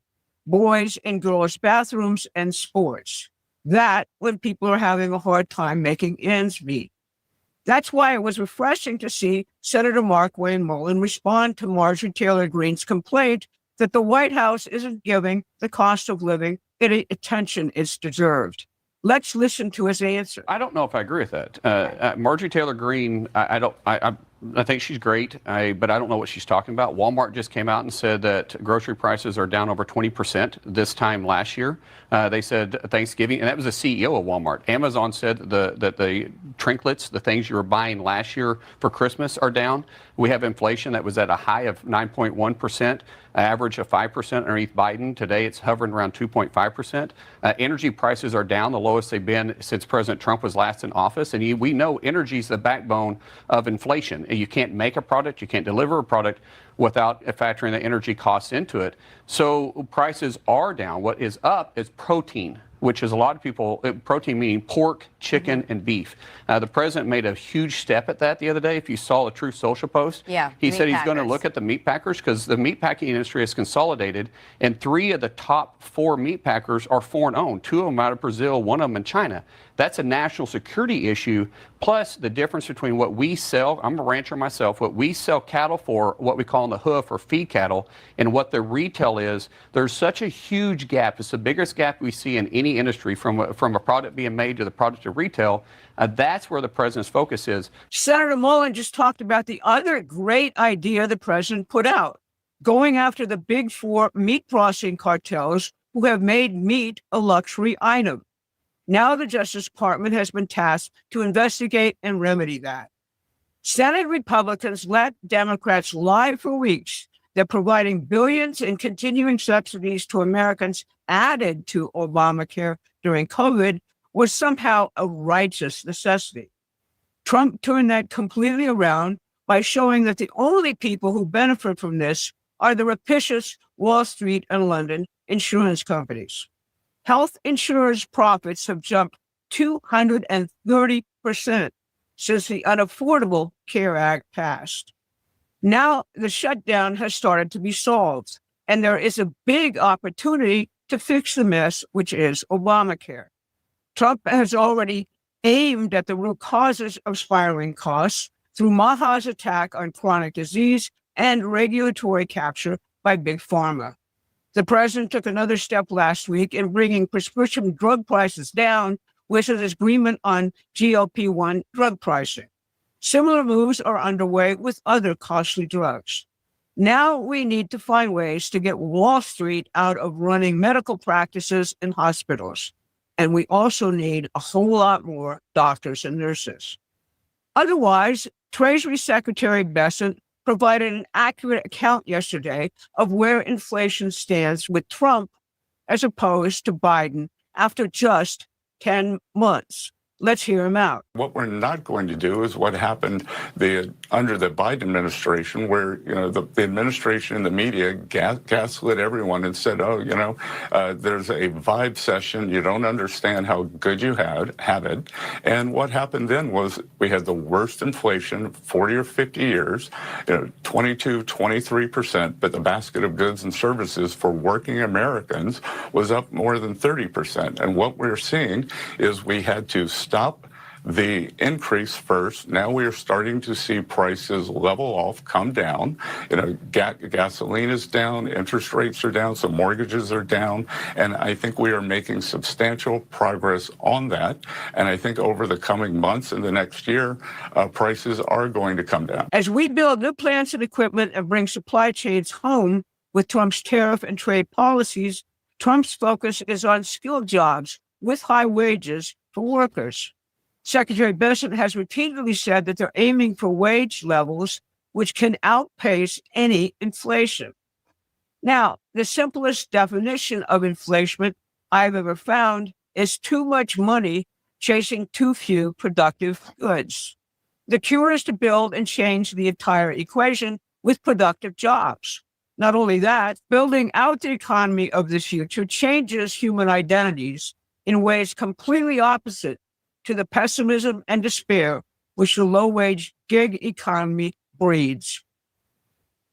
boys and girls' bathrooms and sports. That when people are having a hard time making ends meet. That's why it was refreshing to see Senator Mark Wayne Mullen respond to Marjorie Taylor Greene's complaint that the White House isn't giving the cost of living any attention it's deserved. Let's listen to his answer. I don't know if I agree with that. Marjorie Taylor Greene, I I think she's great, but I don't know what she's talking about. Walmart just came out and said that grocery prices are down over 20% this time last year. They said Thanksgiving, and that was the CEO of Walmart. Amazon said that the trinkets, the things you were buying last year for Christmas, are down. We have inflation that was at a high of 9.1%, average of 5% underneath Biden. Today it's hovering around 2.5%. Energy prices are down, the lowest they've been since President Trump was last in office. And we know energy is the backbone of inflation. You can't make a product, you can't deliver a product without factoring the energy costs into it. So prices are down. What is up is protein, which is a lot of people, protein meaning pork, chicken, and beef. The president made a huge step at that the other day. If you saw the Truth Social post, he said he's going to look at the meat packers because the meat packing industry is consolidated, and 3 of the top 4 meat packers are foreign owned. 2 of them out of Brazil, 1 of them in China. That's a national security issue, plus the difference between what we sell, I'm a rancher myself, what we sell cattle for, what we call in the hoof or feed cattle, and what the retail is. There's such a huge gap. It's the biggest gap we see in any industry, from a product being made to the product of retail. That's where the president's focus is. Senator Mullen just talked about the other great idea the president put out, going after the big 4 meat processing cartels who have made meat a luxury item. Now the Justice Department has been tasked to investigate and remedy that. Senate Republicans let Democrats lie for weeks that providing billions in continuing subsidies to Americans added to Obamacare during COVID was somehow a righteous necessity. Trump turned that completely around by showing that the only people who benefit from this are the rapacious Wall Street and London insurance companies. Health insurers' profits have jumped 230% since the Unaffordable Care Act passed. Now the shutdown has started to be solved, and there is a big opportunity to fix the mess, which is Obamacare. Trump has already aimed at the root causes of spiraling costs through Maha's attack on chronic disease and regulatory capture by Big Pharma. The president took another step last week in bringing prescription drug prices down with his agreement on GLP-1 drug pricing. Similar moves are underway with other costly drugs. Now we need to find ways to get Wall Street out of running medical practices and hospitals. And we also need a whole lot more doctors and nurses. Otherwise, Treasury Secretary Bessent provided an accurate account yesterday of where inflation stands with Trump as opposed to Biden after just 10 months. Let's hear him out. What we're not going to do is what happened under the Biden administration, where the administration and the media gaslit everyone and said, there's a vibe session. You don't understand how good you have it. And what happened then was we had the worst inflation of 40 or 50 years, 22, 23%, but the basket of goods and services for working Americans was up more than 30%. And what we're seeing is we had to stop the increase first. Now we are starting to see prices level off, come down. Gasoline is down, interest rates are down, so mortgages are down. And I think we are making substantial progress on that. And I think over the coming months and the next year, prices are going to come down. As we build new plants and equipment and bring supply chains home with Trump's tariff and trade policies, Trump's focus is on skilled jobs with high wages for workers. Secretary Bessent has repeatedly said that they're aiming for wage levels which can outpace any inflation. Now, the simplest definition of inflation I've ever found is too much money chasing too few productive goods. The cure is to build and change the entire equation with productive jobs. Not only that, building out the economy of the future changes human identities in ways completely opposite to the pessimism and despair which the low-wage gig economy breeds.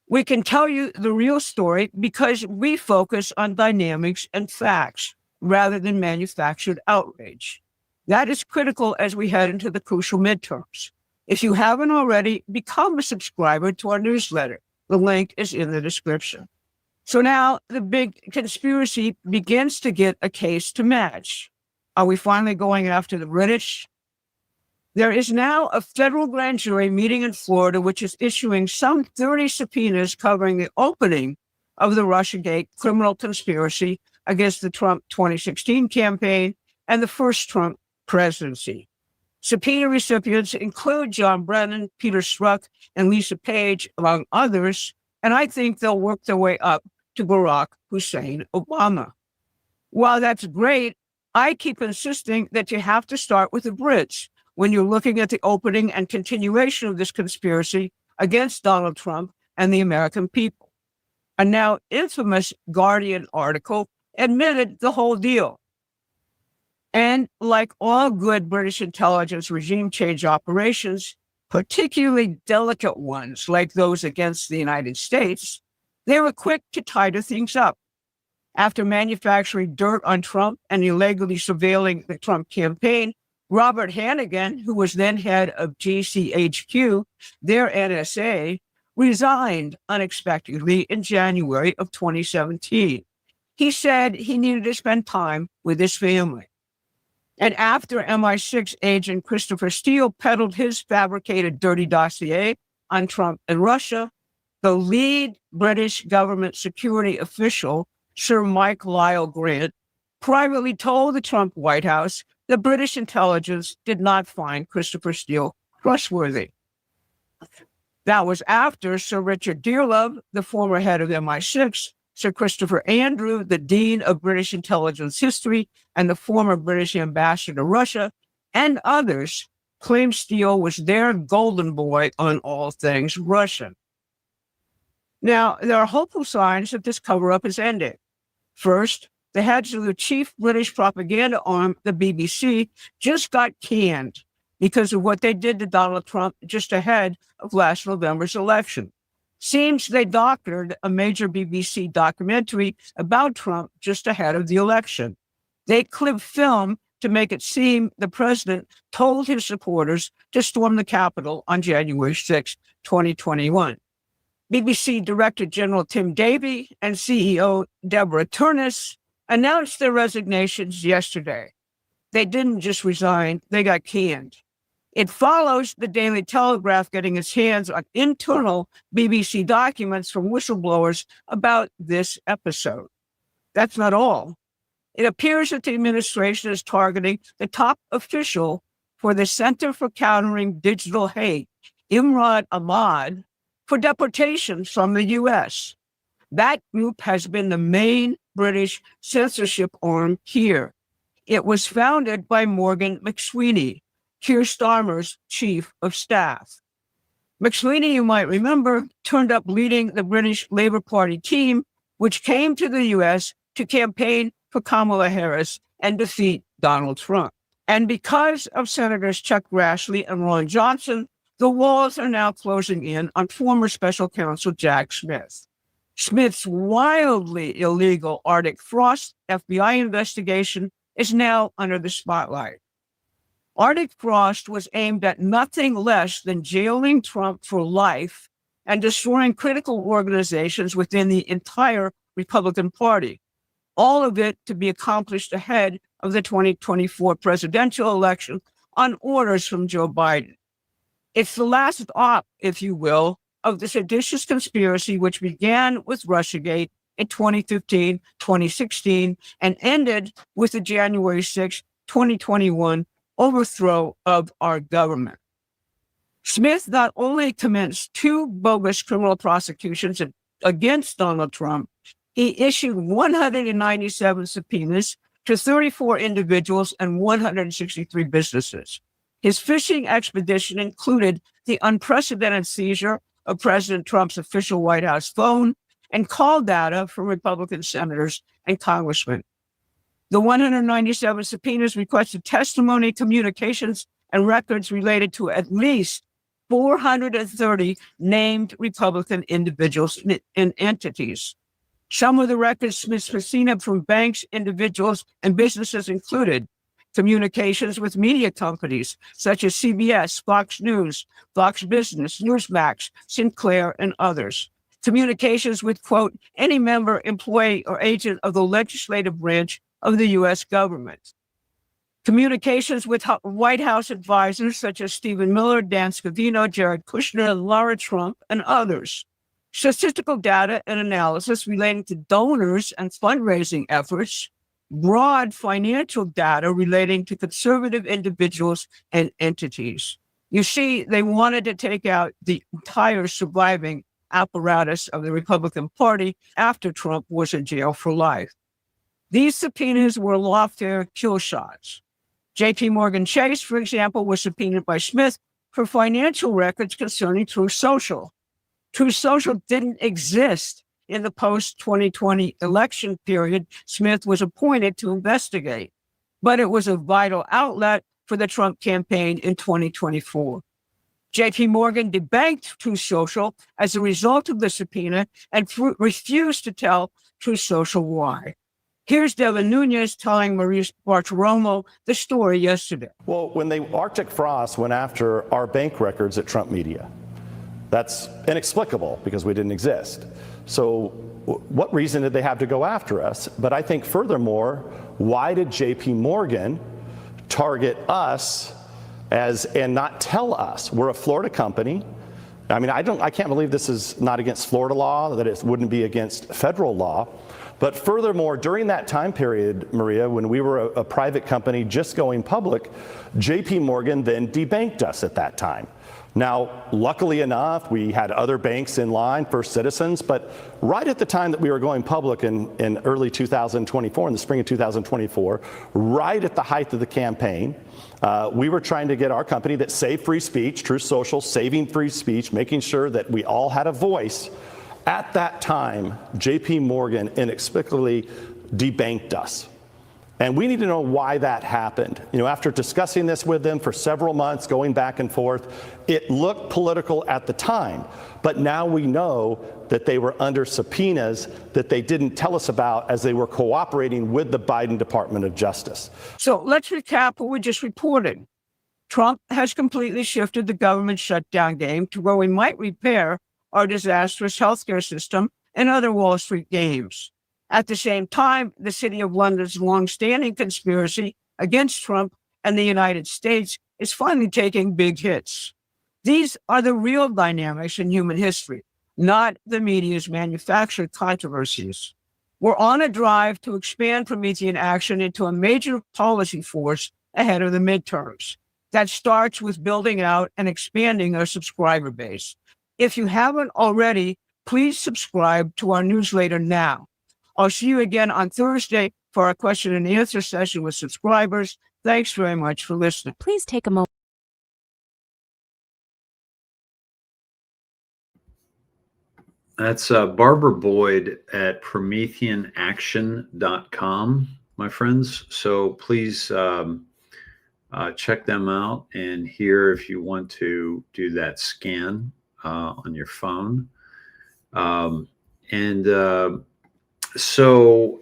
We can tell you the real story because we focus on dynamics and facts rather than manufactured outrage. That is critical as we head into the crucial midterms. If you haven't already, become a subscriber to our newsletter. The link is in the description. So now the big conspiracy begins to get a case to match. Are we finally going after the British? There is now a federal grand jury meeting in Florida, which is issuing some 30 subpoenas covering the opening of the Russiagate criminal conspiracy against the Trump 2016 campaign and the first Trump presidency. Subpoena recipients include John Brennan, Peter Strzok, and Lisa Page, among others, and I think they'll work their way up to Barack Hussein Obama. While that's great, I keep insisting that you have to start with the Brits when you're looking at the opening and continuation of this conspiracy against Donald Trump and the American people. A now infamous Guardian article admitted the whole deal. And like all good British intelligence regime change operations, particularly delicate ones like those against the United States, they were quick to tidy things up. After manufacturing dirt on Trump and illegally surveilling the Trump campaign, Robert Hannigan, who was then head of GCHQ, their NSA, resigned unexpectedly in January of 2017. He said he needed to spend time with his family. And after MI6 agent Christopher Steele peddled his fabricated dirty dossier on Trump and Russia, the lead British government security official, Sir Mike Lyle Grant, privately told the Trump White House that British intelligence did not find Christopher Steele trustworthy. That was after Sir Richard Dearlove, the former head of MI6, Sir Christopher Andrew, the Dean of British Intelligence History and the former British ambassador to Russia, and others claimed Steele was their golden boy on all things Russian. Now, there are hopeful signs that this cover-up is ending. First, the heads of the chief British propaganda arm, the BBC, just got canned because of what they did to Donald Trump just ahead of last November's election. Seems they doctored a major BBC documentary about Trump just ahead of the election. They clipped film to make it seem the president told his supporters to storm the Capitol on January 6, 2021. BBC Director General Tim Davie and CEO Deborah Turnus announced their resignations yesterday. They didn't just resign, they got canned. It follows the Daily Telegraph getting its hands on internal BBC documents from whistleblowers about this episode. That's not all. It appears that the administration is targeting the top official for the Center for Countering Digital Hate, Imran Ahmad, for deportation from the U.S. That group has been the main British censorship arm here. It was founded by Morgan McSweeney, Keir Starmer's chief of staff. McSweeney, you might remember, turned up leading the British Labour Party team, which came to the U.S. to campaign for Kamala Harris and defeat Donald Trump. And because of Senators Chuck Grassley and Ron Johnson, the walls are now closing in on former special counsel Jack Smith. Smith's wildly illegal Arctic Frost FBI investigation is now under the spotlight. Arctic Frost was aimed at nothing less than jailing Trump for life and destroying critical organizations within the entire Republican Party, all of it to be accomplished ahead of the 2024 presidential election on orders from Joe Biden. It's the last op, if you will, of the seditious conspiracy which began with Russiagate in 2015, 2016, and ended with the January 6, 2021 overthrow of our government. Smith not only commenced 2 bogus criminal prosecutions against Donald Trump, he issued 197 subpoenas to 34 individuals and 163 businesses. His fishing expedition included the unprecedented seizure of President Trump's official White House phone and call data from Republican senators and congressmen. The 197 subpoenas requested testimony, communications, and records related to at least 430 named Republican individuals and entities. Some of the records Smith subpoenaed from banks, individuals, and businesses included communications with media companies such as CBS, Fox News, Fox Business, Newsmax, Sinclair, and others. Communications with, quote, any member, employee, or agent of the legislative branch of the U.S. government. Communications with White House advisors such as Stephen Miller, Dan Scavino, Jared Kushner, Lara Trump, and others. Statistical data and analysis relating to donors and fundraising efforts. Broad financial data relating to conservative individuals and entities. You see, they wanted to take out the entire surviving apparatus of the Republican Party after Trump was in jail for life. These subpoenas were lawfare kill shots. J.P. Morgan Chase, for example, was subpoenaed by Smith for financial records concerning Truth Social. Truth Social didn't exist in the post-2020 election period Smith was appointed to investigate, but it was a vital outlet for the Trump campaign in 2024. J.P. Morgan debanked Truth Social as a result of the subpoena and refused to tell Truth Social why. Here's Devin Nunes telling Maurice Bartiromo the story yesterday. Well, when the Arctic frost went after our bank records at Trump Media, that's inexplicable because we didn't exist. So what reason did they have to go after us? But I think furthermore, why did JP Morgan target us and not tell us? We're a Florida company. I mean, I can't believe this is not against Florida law, that it wouldn't be against federal law. But furthermore, during that time period, Maria, when we were a private company just going public, JP Morgan then debanked us at that time. Now, luckily enough, we had other banks in line, First Citizens, but right at the time that we were going public in early 2024, in the spring of 2024, right at the height of the campaign, we were trying to get our company that saved free speech, Truth Social, saving free speech, making sure that we all had a voice. At that time, JP Morgan inexplicably debanked us. And we need to know why that happened. You know, after discussing this with them for several months, going back and forth, it looked political at the time. But now we know that they were under subpoenas that they didn't tell us about as they were cooperating with the Biden Department of Justice. So let's recap what we just reported. Trump has completely shifted the government shutdown game to where we might repair our disastrous healthcare system and other Wall Street games. At the same time, the City of London's longstanding conspiracy against Trump and the United States is finally taking big hits. These are the real dynamics in human history, not the media's manufactured controversies. We're on a drive to expand Promethean action into a major policy force ahead of the midterms. That starts with building out and expanding our subscriber base. If you haven't already, please subscribe to our newsletter now. I'll see you again on Thursday for our question and answer session with subscribers. Thanks very much for listening. Please take a moment. That's Barbara Boyd at PrometheanAction.com, my friends. So please check them out, and here if you want to do that scan on your phone. So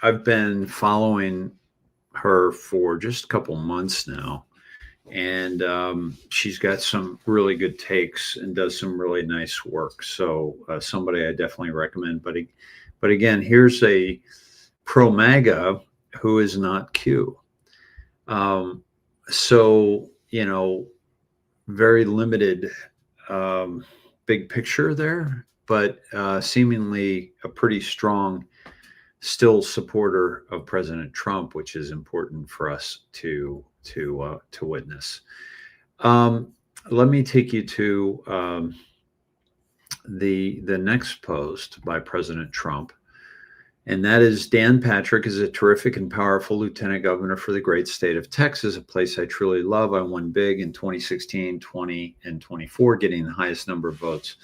I've been following her for just a couple months now, and she's got some really good takes and does some really nice work. So somebody I definitely recommend. But again, here's a pro-MAGA who is not Q. So, you know, very limited big picture there, but seemingly a pretty strong still supporter of President Trump, which is important for us to witness. Let me take you to the next post by President Trump, and that is Dan Patrick is a terrific and powerful lieutenant governor for the great state of Texas, a place I truly love. I won big in 2016, 20, and 24, getting the highest number of votes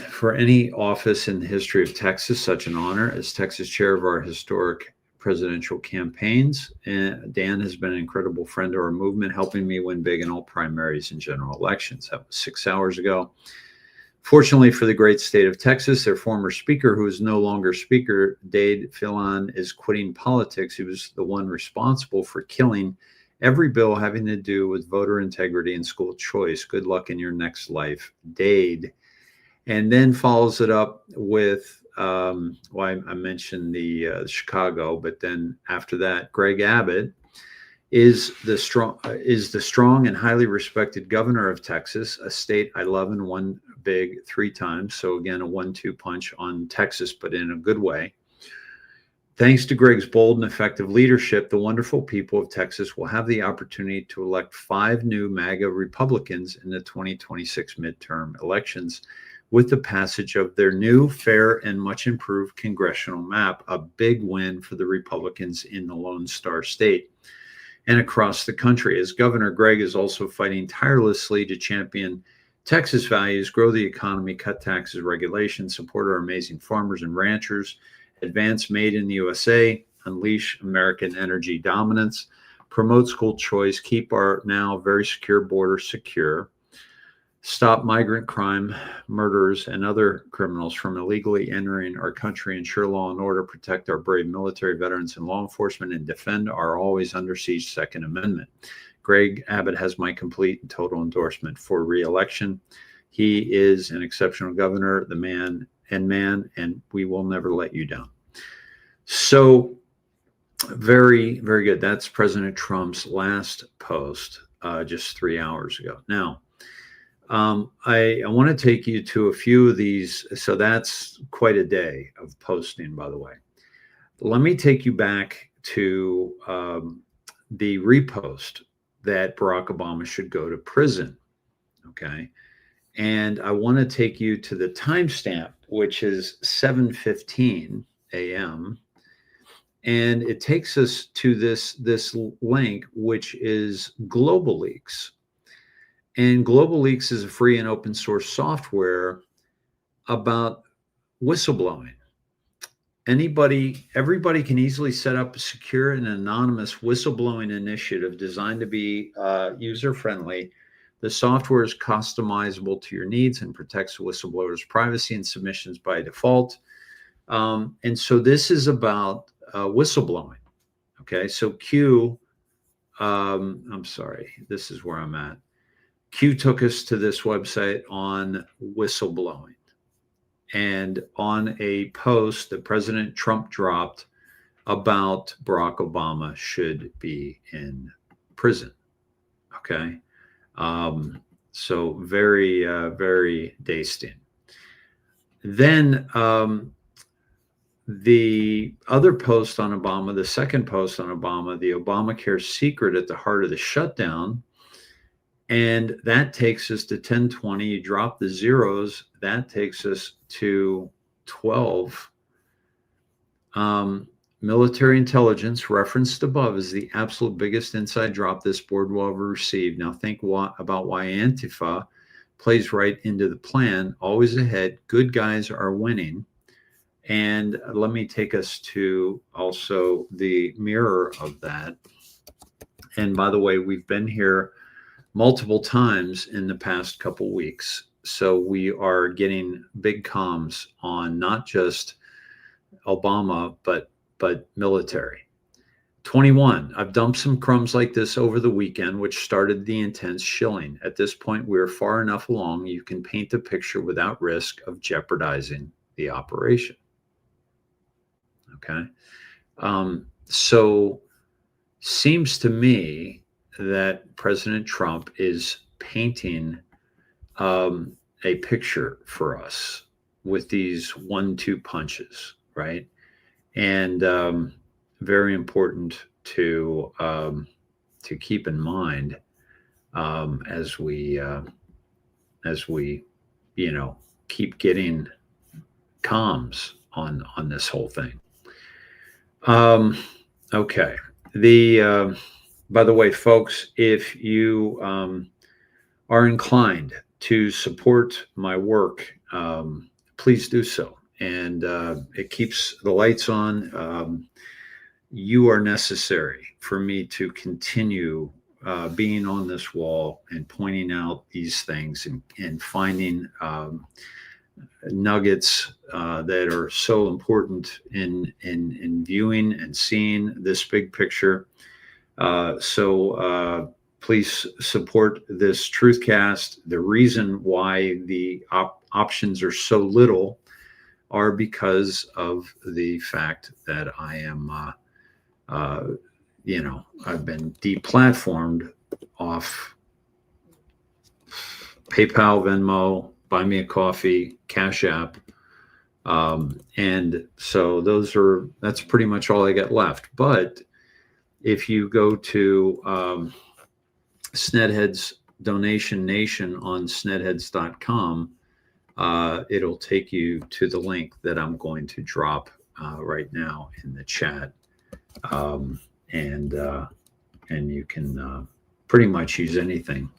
for any office in the history of Texas. Such an honor as Texas chair of our historic presidential campaigns. And Dan has been an incredible friend to our movement, helping me win big in all primaries and general elections. That was 6 hours ago. Fortunately for the great state of Texas, their former speaker, who is no longer speaker, Dade Fillon, is quitting politics. He was the one responsible for killing every bill having to do with voter integrity and school choice. Good luck in your next life, Dade. And then follows it up with I mentioned the Chicago, but then after that, Greg Abbott is the strong and highly respected governor of Texas, a state I love and won big 3 times. So again, a 1-2 punch on Texas, but in a good way. Thanks to Greg's bold and effective leadership, the wonderful people of Texas will have the opportunity to elect 5 new MAGA Republicans in the 2026 midterm elections with the passage of their new, fair, and much improved congressional map, a big win for the Republicans in the Lone Star State and across the country. As Governor, Greg is also fighting tirelessly to champion Texas values, grow the economy, cut taxes, regulations, support our amazing farmers and ranchers, advance made in the USA, unleash American energy dominance, promote school choice, keep our now very secure border secure, stop migrant crime, murderers, and other criminals from illegally entering our country, ensure law and order, protect our brave military, veterans, and law enforcement, and defend our always under siege Second Amendment. Greg Abbott has my complete and total endorsement for re-election. He is an exceptional governor, the man, and we will never let you down. So very, very good. That's President Trump's last post just 3 hours ago. Now, I want to take you to a few of these. So that's quite a day of posting, by the way. Let me take you back to the repost that Barack Obama should go to prison. Okay. And I want to take you to the timestamp, which is 7:15 a.m. And it takes us to this link, which is Global Leaks. And Global Leaks is a free and open source software about whistleblowing. Everybody can easily set up a secure and anonymous whistleblowing initiative designed to be user-friendly. The software is customizable to your needs and protects the whistleblower's privacy and submissions by default. And so this is about whistleblowing. Okay, so Q, I'm sorry, this is where I'm at. Q took us to this website on whistleblowing and on a post that President Trump dropped about Barack Obama should be in prison. Okay. So very, very dasting. Then the other post on Obama, the second post on Obama, the Obamacare secret at the heart of the shutdown. And that takes us to 10:20. You drop the zeros. That takes us to 12. Military intelligence referenced above is the absolute biggest inside drop this board will ever receive. Now think about why Antifa plays right into the plan. Always ahead. Good guys are winning. And let me take us to also the mirror of that. And by the way, we've been here multiple times in the past couple weeks. So we are getting big comms on not just Obama, but military. 21, I've dumped some crumbs like this over the weekend, which started the intense shilling. At this point, we're far enough along. You can paint the picture without risk of jeopardizing the operation. Okay. So seems to me that President Trump is painting a picture for us with these 1-2 punches, right? And very important to keep in mind as we keep getting comms on this whole thing. Okay. By the way, folks, if you are inclined to support my work, please do so. And it keeps the lights on. You are necessary for me to continue being on this wall and pointing out these things and finding nuggets that are so important in viewing and seeing this big picture. So please support this Truthcast. The reason why the options are so little are because of the fact that I am, I've been deplatformed off PayPal, Venmo, Buy Me a Coffee, Cash App. And so that's pretty much all I got left. But if you go to Snedhead's Donation Nation on snedheads.com, it'll take you to the link that I'm going to drop right now in the chat. And you can pretty much use anything.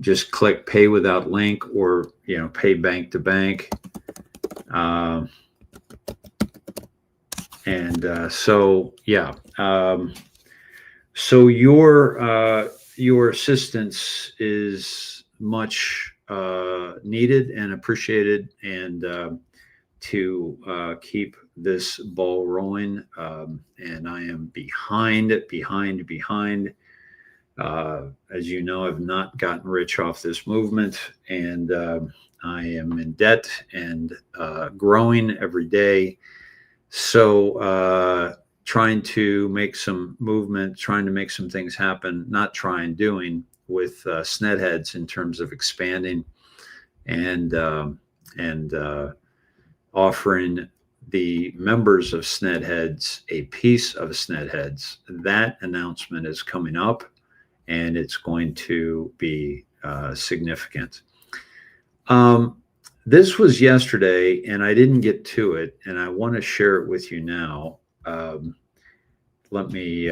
Just click pay without link, or pay bank to bank. So your assistance is much needed and appreciated, and to keep this ball rolling. And I am behind. As you know, I've not gotten rich off this movement, and I am in debt and growing every day. So trying to make some movement, trying to make some things happen, doing with Snedheads in terms of expanding and offering the members of Snedheads a piece of Snedheads. That announcement is coming up, and it's going to be significant. This was yesterday, and I didn't get to it, and I want to share it with you now. Let me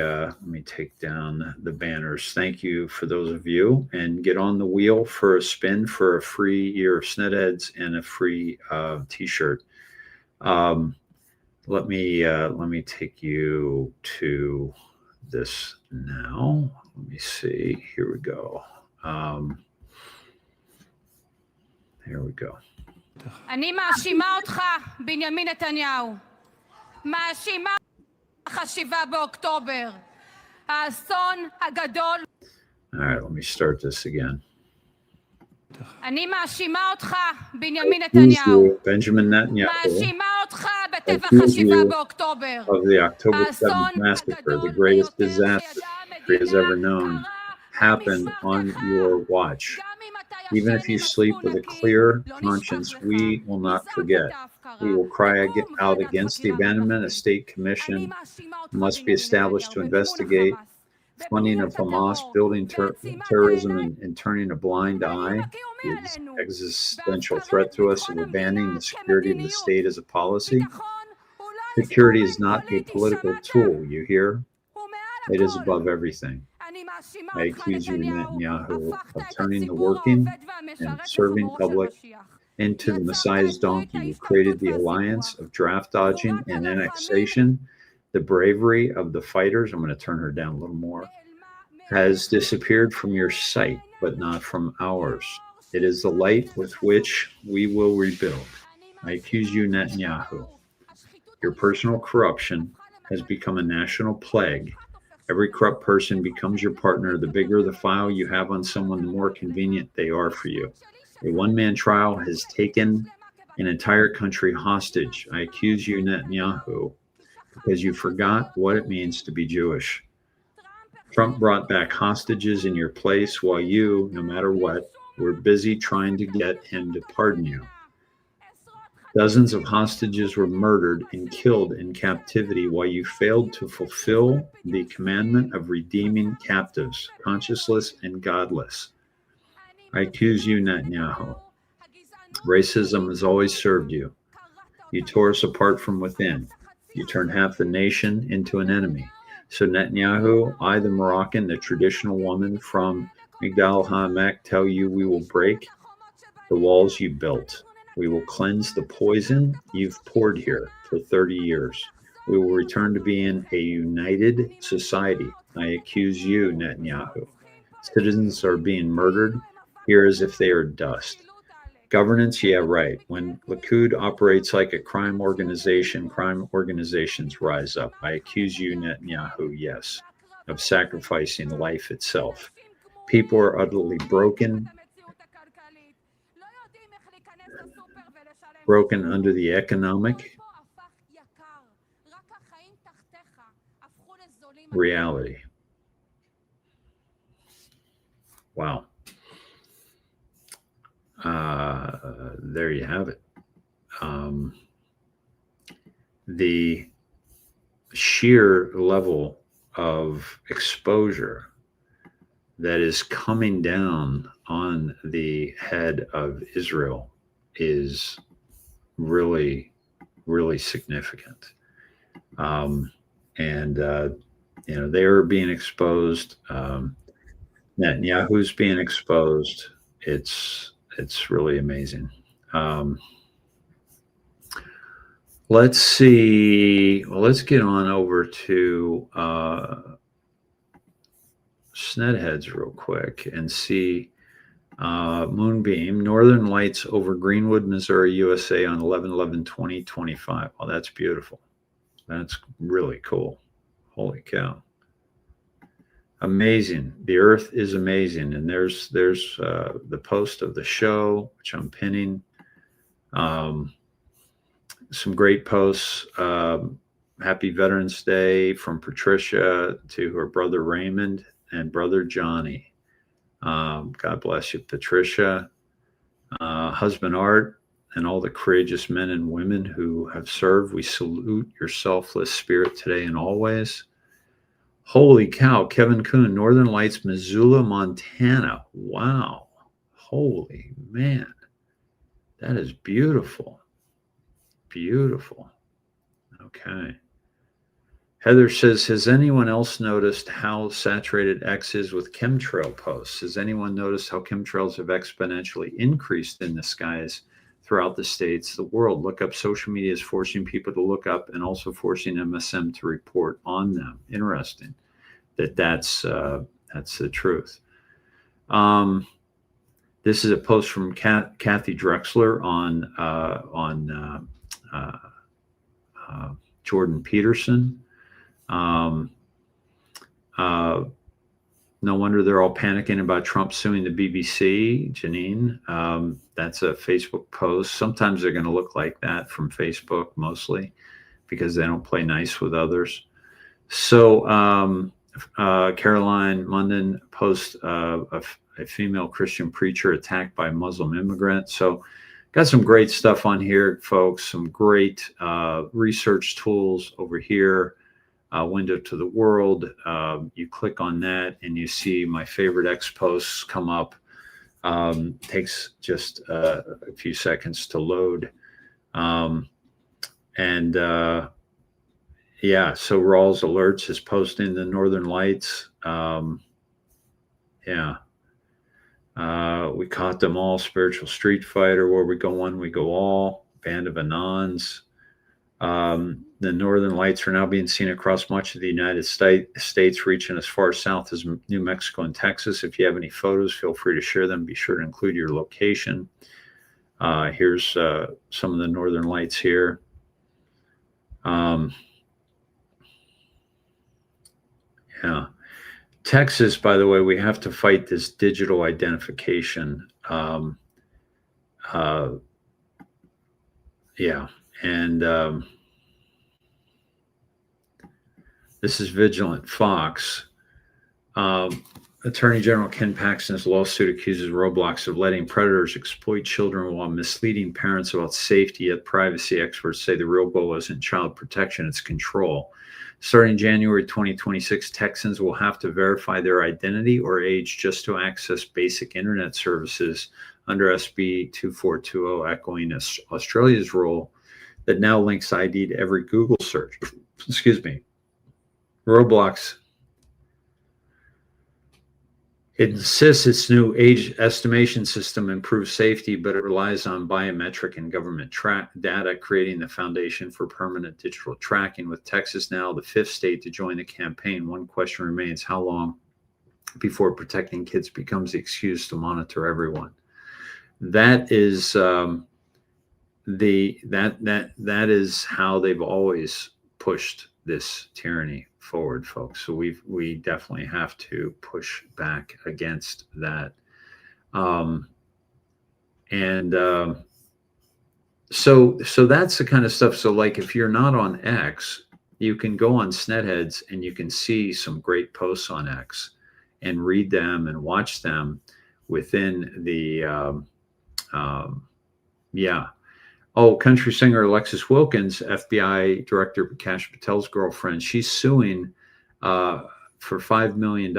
take down the banners. Thank you for those of you, and get on the wheel for a spin for a free year of Snedheads and a free T-shirt. Let me take you to this now. Let me see. Here we go. Here we go. אני מאשימה אותך, בנימין נתניהו. מאשימה אותך 7 באוקטובר. האסון הגדול. All right, let me start this again. אני מאשימה אותך, בנימין נתניהו. Benjamin Netanyahu. מאשימה אותך בטבח 7 באוקטובר. Of the October 7th massacre, the greatest disaster history has ever known, happened on your watch. Even if you sleep with a clear conscience, we will not forget. We will cry out against the abandonment. A state commission must be established to investigate funding of Hamas, building terrorism, and turning a blind eye. The existential threat to us of abandoning the security of the state as a policy. Security is not a political tool, you hear? It is above everything. I accuse you, Netanyahu, of turning the working and serving public into the Messiah's donkey. You created the alliance of draft dodging and annexation. The bravery of the fighters, I'm going to turn her down a little more, has disappeared from your sight, but not from ours. It is the light with which we will rebuild. I accuse you, Netanyahu. Your personal corruption has become a national plague. Every corrupt person becomes your partner. The bigger the file you have on someone, the more convenient they are for you. A one-man trial has taken an entire country hostage. I accuse you, Netanyahu, because you forgot what it means to be Jewish. Trump brought back hostages in your place while you, no matter what, were busy trying to get him to pardon you. Dozens of hostages were murdered and killed in captivity while you failed to fulfill the commandment of redeeming captives, conscienceless and godless. I accuse you, Netanyahu. Racism has always served you. You tore us apart from within. You turned half the nation into an enemy. So Netanyahu, I, the Moroccan, the traditional woman from Migdal HaEmek, tell you we will break the walls you built. We will cleanse the poison you've poured here for 30 years. We will return to being a united society. I accuse you, Netanyahu. Citizens are being murdered here as if they are dust. Governance, yeah, right. When Likud operates like a crime organizations rise up. I accuse you, Netanyahu, yes, of sacrificing life itself. People are utterly broken. broken under the economic reality. Wow. There you have it. The sheer level of exposure that is coming down on the head of Israel is really, really significant. They are being exposed. Netanyahu's being exposed. It's really amazing. Let's see. Well, let's get on over to Snedheads real quick and see Moonbeam, Northern Lights over Greenwood, Missouri, USA on 11/11/2025. Oh, that's beautiful. That's really cool. Holy cow. Amazing. The earth is amazing. And there's the post of the show, which I'm pinning. Some great posts. Happy Veterans Day from Patricia to her brother Raymond and brother Johnny. God bless you, Patricia. Husband Art and all the courageous men and women who have served. We salute your selfless spirit today and always. Holy cow, Kevin Kuhn, Northern Lights, Missoula, Montana. Wow. Holy man. That is beautiful. Beautiful. Okay. Heather says, has anyone else noticed how saturated X is with chemtrail posts? Has anyone noticed how chemtrails have exponentially increased in the skies throughout the states, the world? Look up. Social media is forcing people to look up and also forcing MSM to report on them. Interesting that's the truth. This is a post from Kathy Drexler on Jordan Peterson. No wonder they're all panicking about Trump suing the BBC, Janine. That's a Facebook post. Sometimes they're going to look like that from Facebook, mostly because they don't play nice with others. So Caroline Munden posts a female Christian preacher attacked by a Muslim immigrant. So got some great stuff on here, folks. Some great research tools over here. Window to the world. You click on that and you see my favorite X posts come up. Takes just a few seconds to load. Yeah, so Rawls Alerts is posting the Northern Lights. We caught them all. Spiritual Street Fighter, Where We Go One, We Go All. Band of Anons. The Northern Lights are now being seen across much of the United States, reaching as far south as New Mexico and Texas. If you have any photos, feel free to share them. Be sure to include your location. Here's some of the Northern Lights here. Texas, by the way, we have to fight this digital identification. This is Vigilant Fox. Attorney General Ken Paxton's lawsuit accuses Roblox of letting predators exploit children while misleading parents about safety, yet privacy experts say the real goal isn't child protection, it's control. Starting January 2026, Texans will have to verify their identity or age just to access basic internet services under SB 2420, echoing Australia's rule that now links ID to every Google search. Excuse me. Roblox, it insists its new age estimation system improves safety, but it relies on biometric and government data, creating the foundation for permanent digital tracking. With Texas now the fifth state to join the campaign, one question remains: how long before protecting kids becomes the excuse to monitor everyone? That is that is how they've always pushed this tyranny forward, folks. So we definitely have to push back against that. so that's the kind of stuff. So like if you're not on X, you can go on Snedheads and you can see some great posts on X and read them and watch them within the yeah. Oh, country singer Alexis Wilkins, FBI Director Kash Patel's girlfriend, she's suing for $5 million.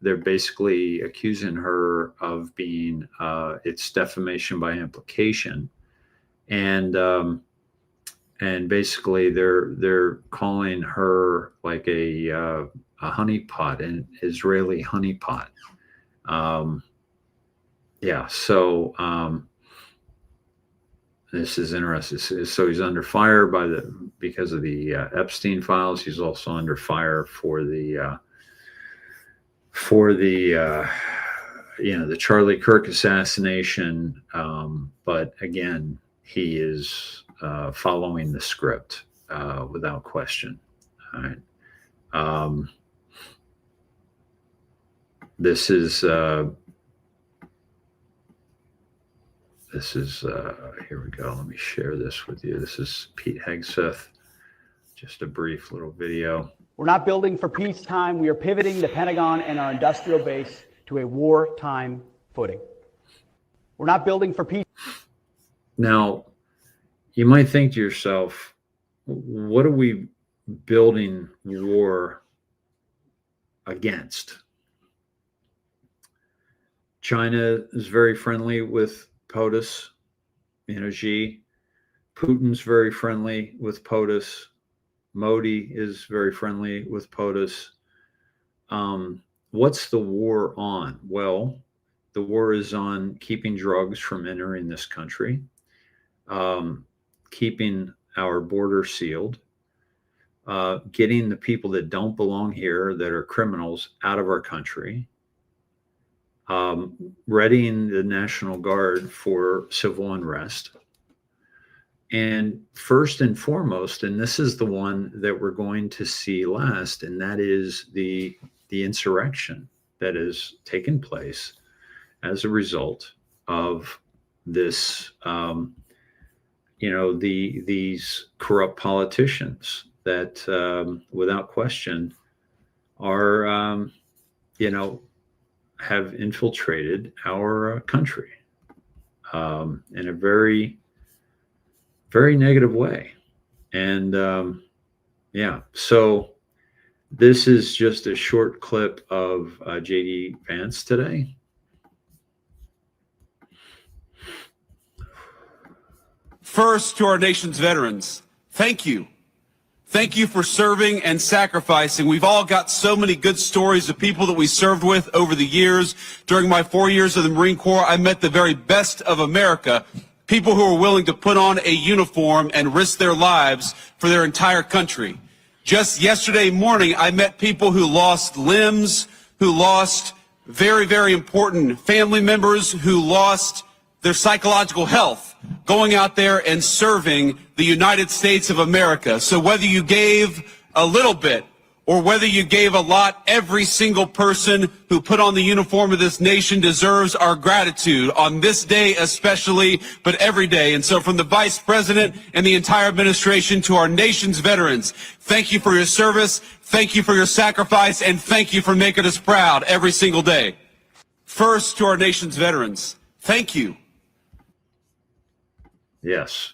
They're basically accusing her of being it's defamation by implication, and basically they're calling her like a honeypot, an Israeli honeypot. Yeah, so this is interesting. So he's under fire because of the Epstein files. He's also under fire for the the Charlie Kirk assassination. But again, he is following the script without question. All right. This is here we go. Let me share this with you. This is Pete Hegseth. Just a brief little video. We're not building for peacetime. We are pivoting the Pentagon and our industrial base to a wartime footing. We're not building for peace. Now, you might think to yourself, what are we building war against? China is very friendly with POTUS, Xi. Putin's very friendly with POTUS. Modi is very friendly with POTUS. What's the war on? Well, the war is on keeping drugs from entering this country, keeping our border sealed, getting the people that don't belong here, that are criminals, out of our country, readying the National Guard for civil unrest. And first and foremost, and this is the one that we're going to see last, and that is the insurrection that has taken place as a result of this, these corrupt politicians that, without question, are, have infiltrated our country in a very, very negative way. And so this is just a short clip of J.D. Vance today. First, to our nation's veterans, thank you. Thank you for serving and sacrificing. We've all got so many good stories of people that we served with over the years. During my 4 years of the Marine Corps, I met the very best of America, people who are willing to put on a uniform and risk their lives for their entire country. Just yesterday morning, I met people who lost limbs, who lost very, very important family members, who lost their psychological health, going out there and serving the United States of America. So whether you gave a little bit or whether you gave a lot, every single person who put on the uniform of this nation deserves our gratitude on this day especially, but every day. And so from the Vice President and the entire administration to our nation's veterans, thank you for your service, thank you for your sacrifice, and thank you for making us proud every single day. First, to our nation's veterans, thank you. Yes,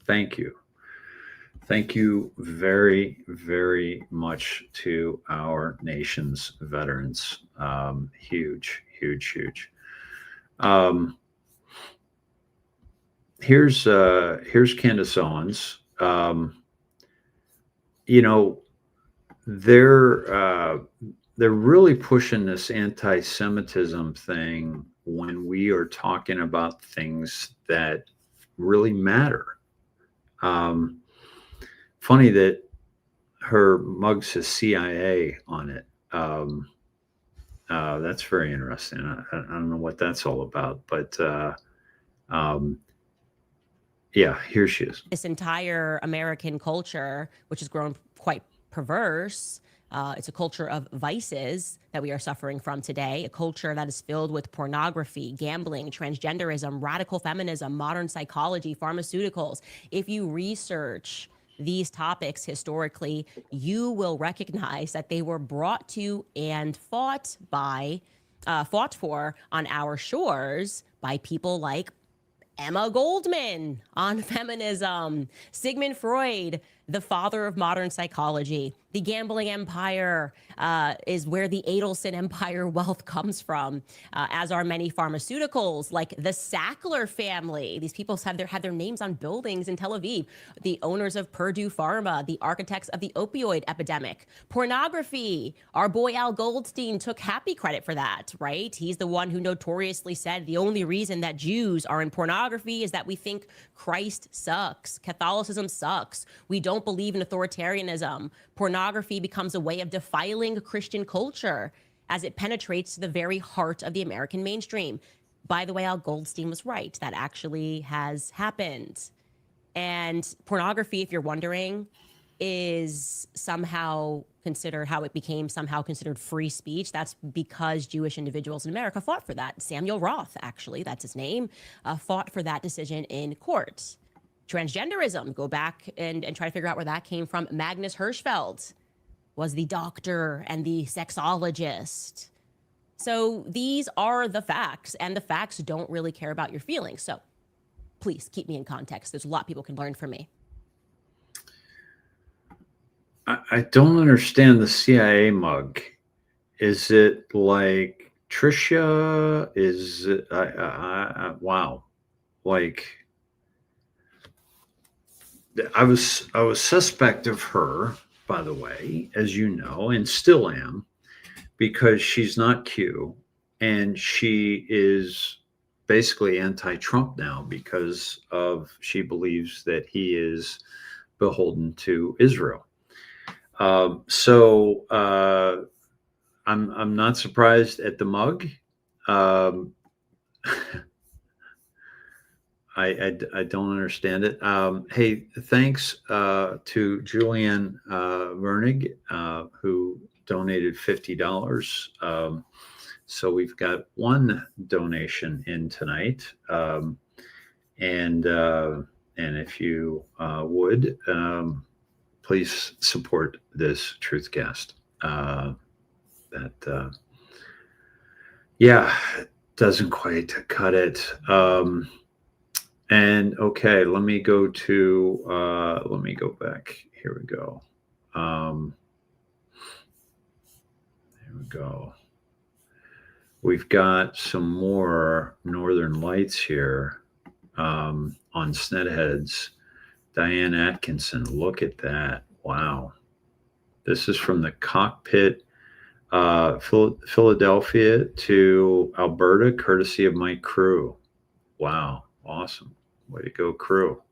thank you. Thank you very, very much to our nation's veterans. Huge, huge, huge. Here's Candace Owens. They're really pushing this anti-Semitism thing when we are talking about things that really matter. Funny that her mug says CIA on it. That's very interesting. I don't know what that's all about, but yeah, here she is. This entire American culture, which has grown quite perverse, It's a culture of vices that we are suffering from today, a culture that is filled with pornography, gambling, transgenderism, radical feminism, modern psychology, pharmaceuticals. If you research these topics historically, you will recognize that they were brought to and fought for on our shores by people like Emma Goldman on feminism, Sigmund Freud, the father of modern psychology. The gambling empire is where the Adelson empire wealth comes from, as are many pharmaceuticals like the Sackler family. These people had their names on buildings in Tel Aviv. The owners of Purdue Pharma, the architects of the opioid epidemic. Pornography. Our boy Al Goldstein took happy credit for that, right? He's the one who notoriously said the only reason that Jews are in pornography is that we think Christ sucks. Catholicism sucks. We don't believe in authoritarianism. Pornography becomes a way of defiling Christian culture as it penetrates to the very heart of the American mainstream. By the way, Al Goldstein was right. That actually has happened. And pornography, if you're wondering, is somehow considered how it became somehow considered free speech. That's because Jewish individuals in America fought for that. Samuel Roth, actually, that's his name, fought for that decision in court. Transgenderism, go back and try to figure out where that came from. Magnus Hirschfeld was the doctor and the sexologist. So these are the facts, and the facts don't really care about your feelings. So please keep me in context. There's a lot people can learn from me. I don't understand the CIA mug. Is it like Trisha? Is it, wow. Like, I was suspect of her, by the way, as you know, and still am, because she's not Q, and she is basically anti-Trump now because she believes that he is beholden to Israel. So I'm not surprised at the mug. I don't understand it. Hey, thanks to Julian Vernig, who donated $50. So we've got one donation in tonight. And if you would, please support this Truthcast. Doesn't quite cut it. And okay, let me go back. Here we go. Here we go. We've got some more Northern Lights here on Snedheads. Diane Atkinson, look at that. Wow. This is from the cockpit, Philadelphia to Alberta, courtesy of my crew. Wow. Awesome. Way to go, crew.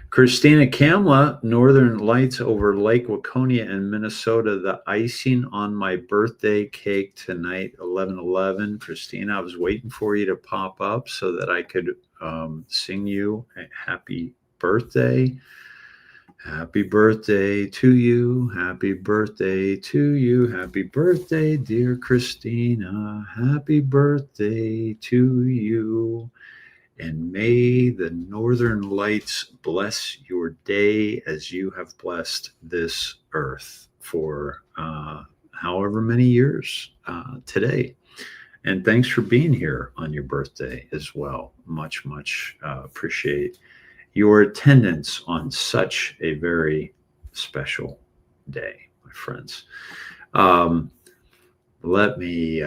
Christina Kamla, Northern Lights over Lake Waconia in Minnesota. The icing on my birthday cake tonight, 11/11. Christina, I was waiting for you to pop up so that I could sing you a happy birthday. Happy birthday to you. Happy birthday to you. Happy birthday, dear Christina. Happy birthday to you. And may the Northern Lights bless your day as you have blessed this earth for however many years today. And thanks for being here on your birthday as well. Much, much appreciate your attendance on such a very special day, my friends. Let me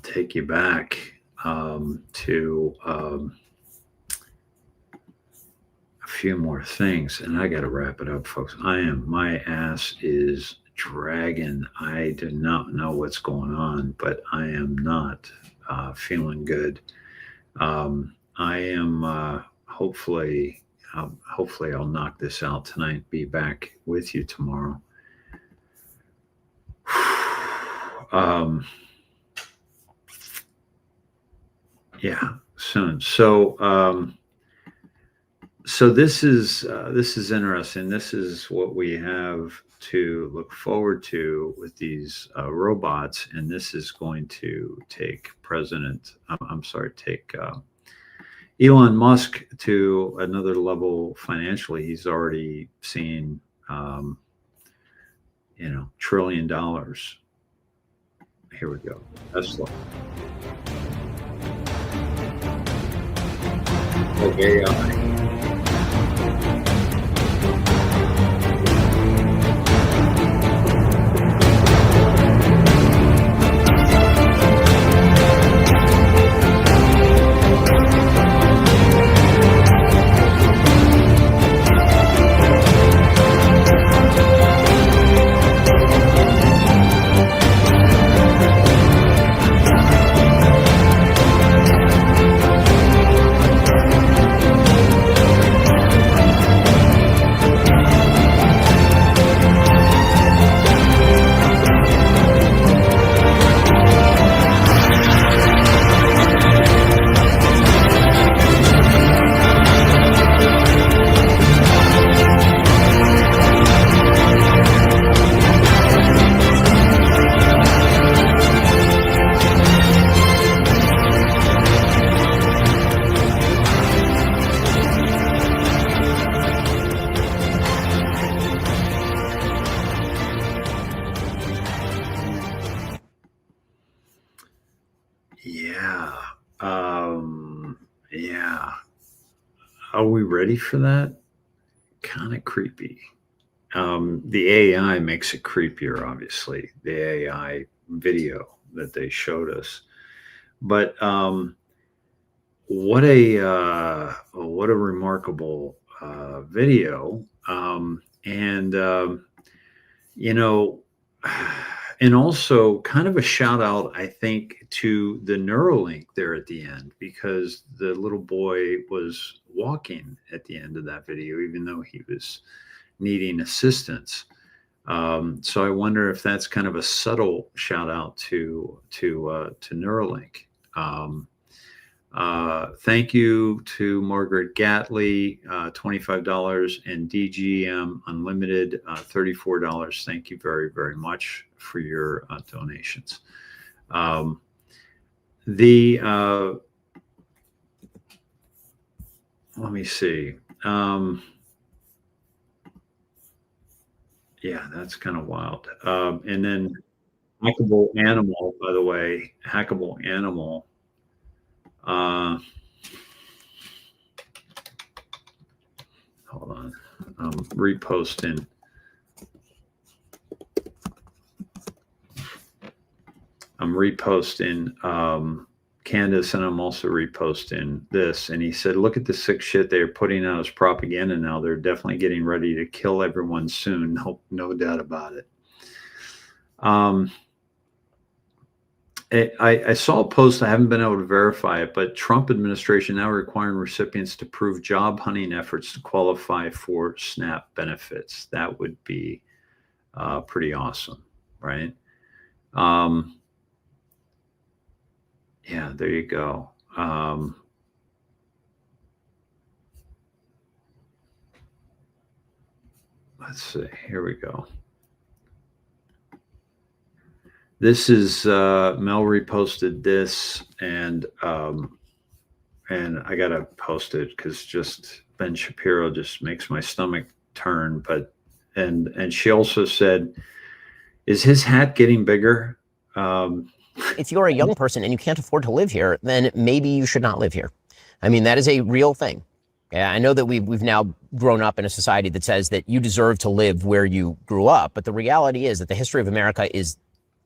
take you back to a few more things, and I got to wrap it up, folks. My ass is dragging. I do not know what's going on, but I am not feeling good. I am hopefully I'll knock this out tonight. Be back with you tomorrow. Yeah, soon. So this is interesting. This is what we have to look forward to with these robots, and this is going to take Elon Musk to another level financially. He's already seen, $1 trillion. Here we go. Tesla. AI. Yeah. Are we ready for that? Kind of creepy. The AI makes it creepier, obviously, the AI video that they showed us. But what a remarkable video. And also kind of a shout out, I think, to the Neuralink there at the end, because the little boy was walking at the end of that video, even though he was needing assistance. So I wonder if that's kind of a subtle shout out to Neuralink. Thank you to Margaret Gatley, $25, and DGM Unlimited, $34. Thank you very, very much for your donations. Let me see. Yeah, that's kind of wild. And then Hackable Animal, by the way, Hackable Animal. Hold on, I'm reposting. Candace, and I'm also reposting this. And he said, look at the sick shit they're putting out as propaganda now. They're definitely getting ready to kill everyone soon. No doubt about it. I saw a post, I haven't been able to verify it, but Trump administration now requiring recipients to prove job hunting efforts to qualify for SNAP benefits. That would be pretty awesome, right? Yeah, there you go. Let's see, here we go. This is Mel reposted this, and I gotta post it because just Ben Shapiro just makes my stomach turn. But and she also said, "Is his hat getting bigger?" If you're a young person and you can't afford to live here, then maybe you should not live here. I mean, that is a real thing. Yeah, I know that we've now grown up in a society that says that you deserve to live where you grew up, but the reality is that the history of America is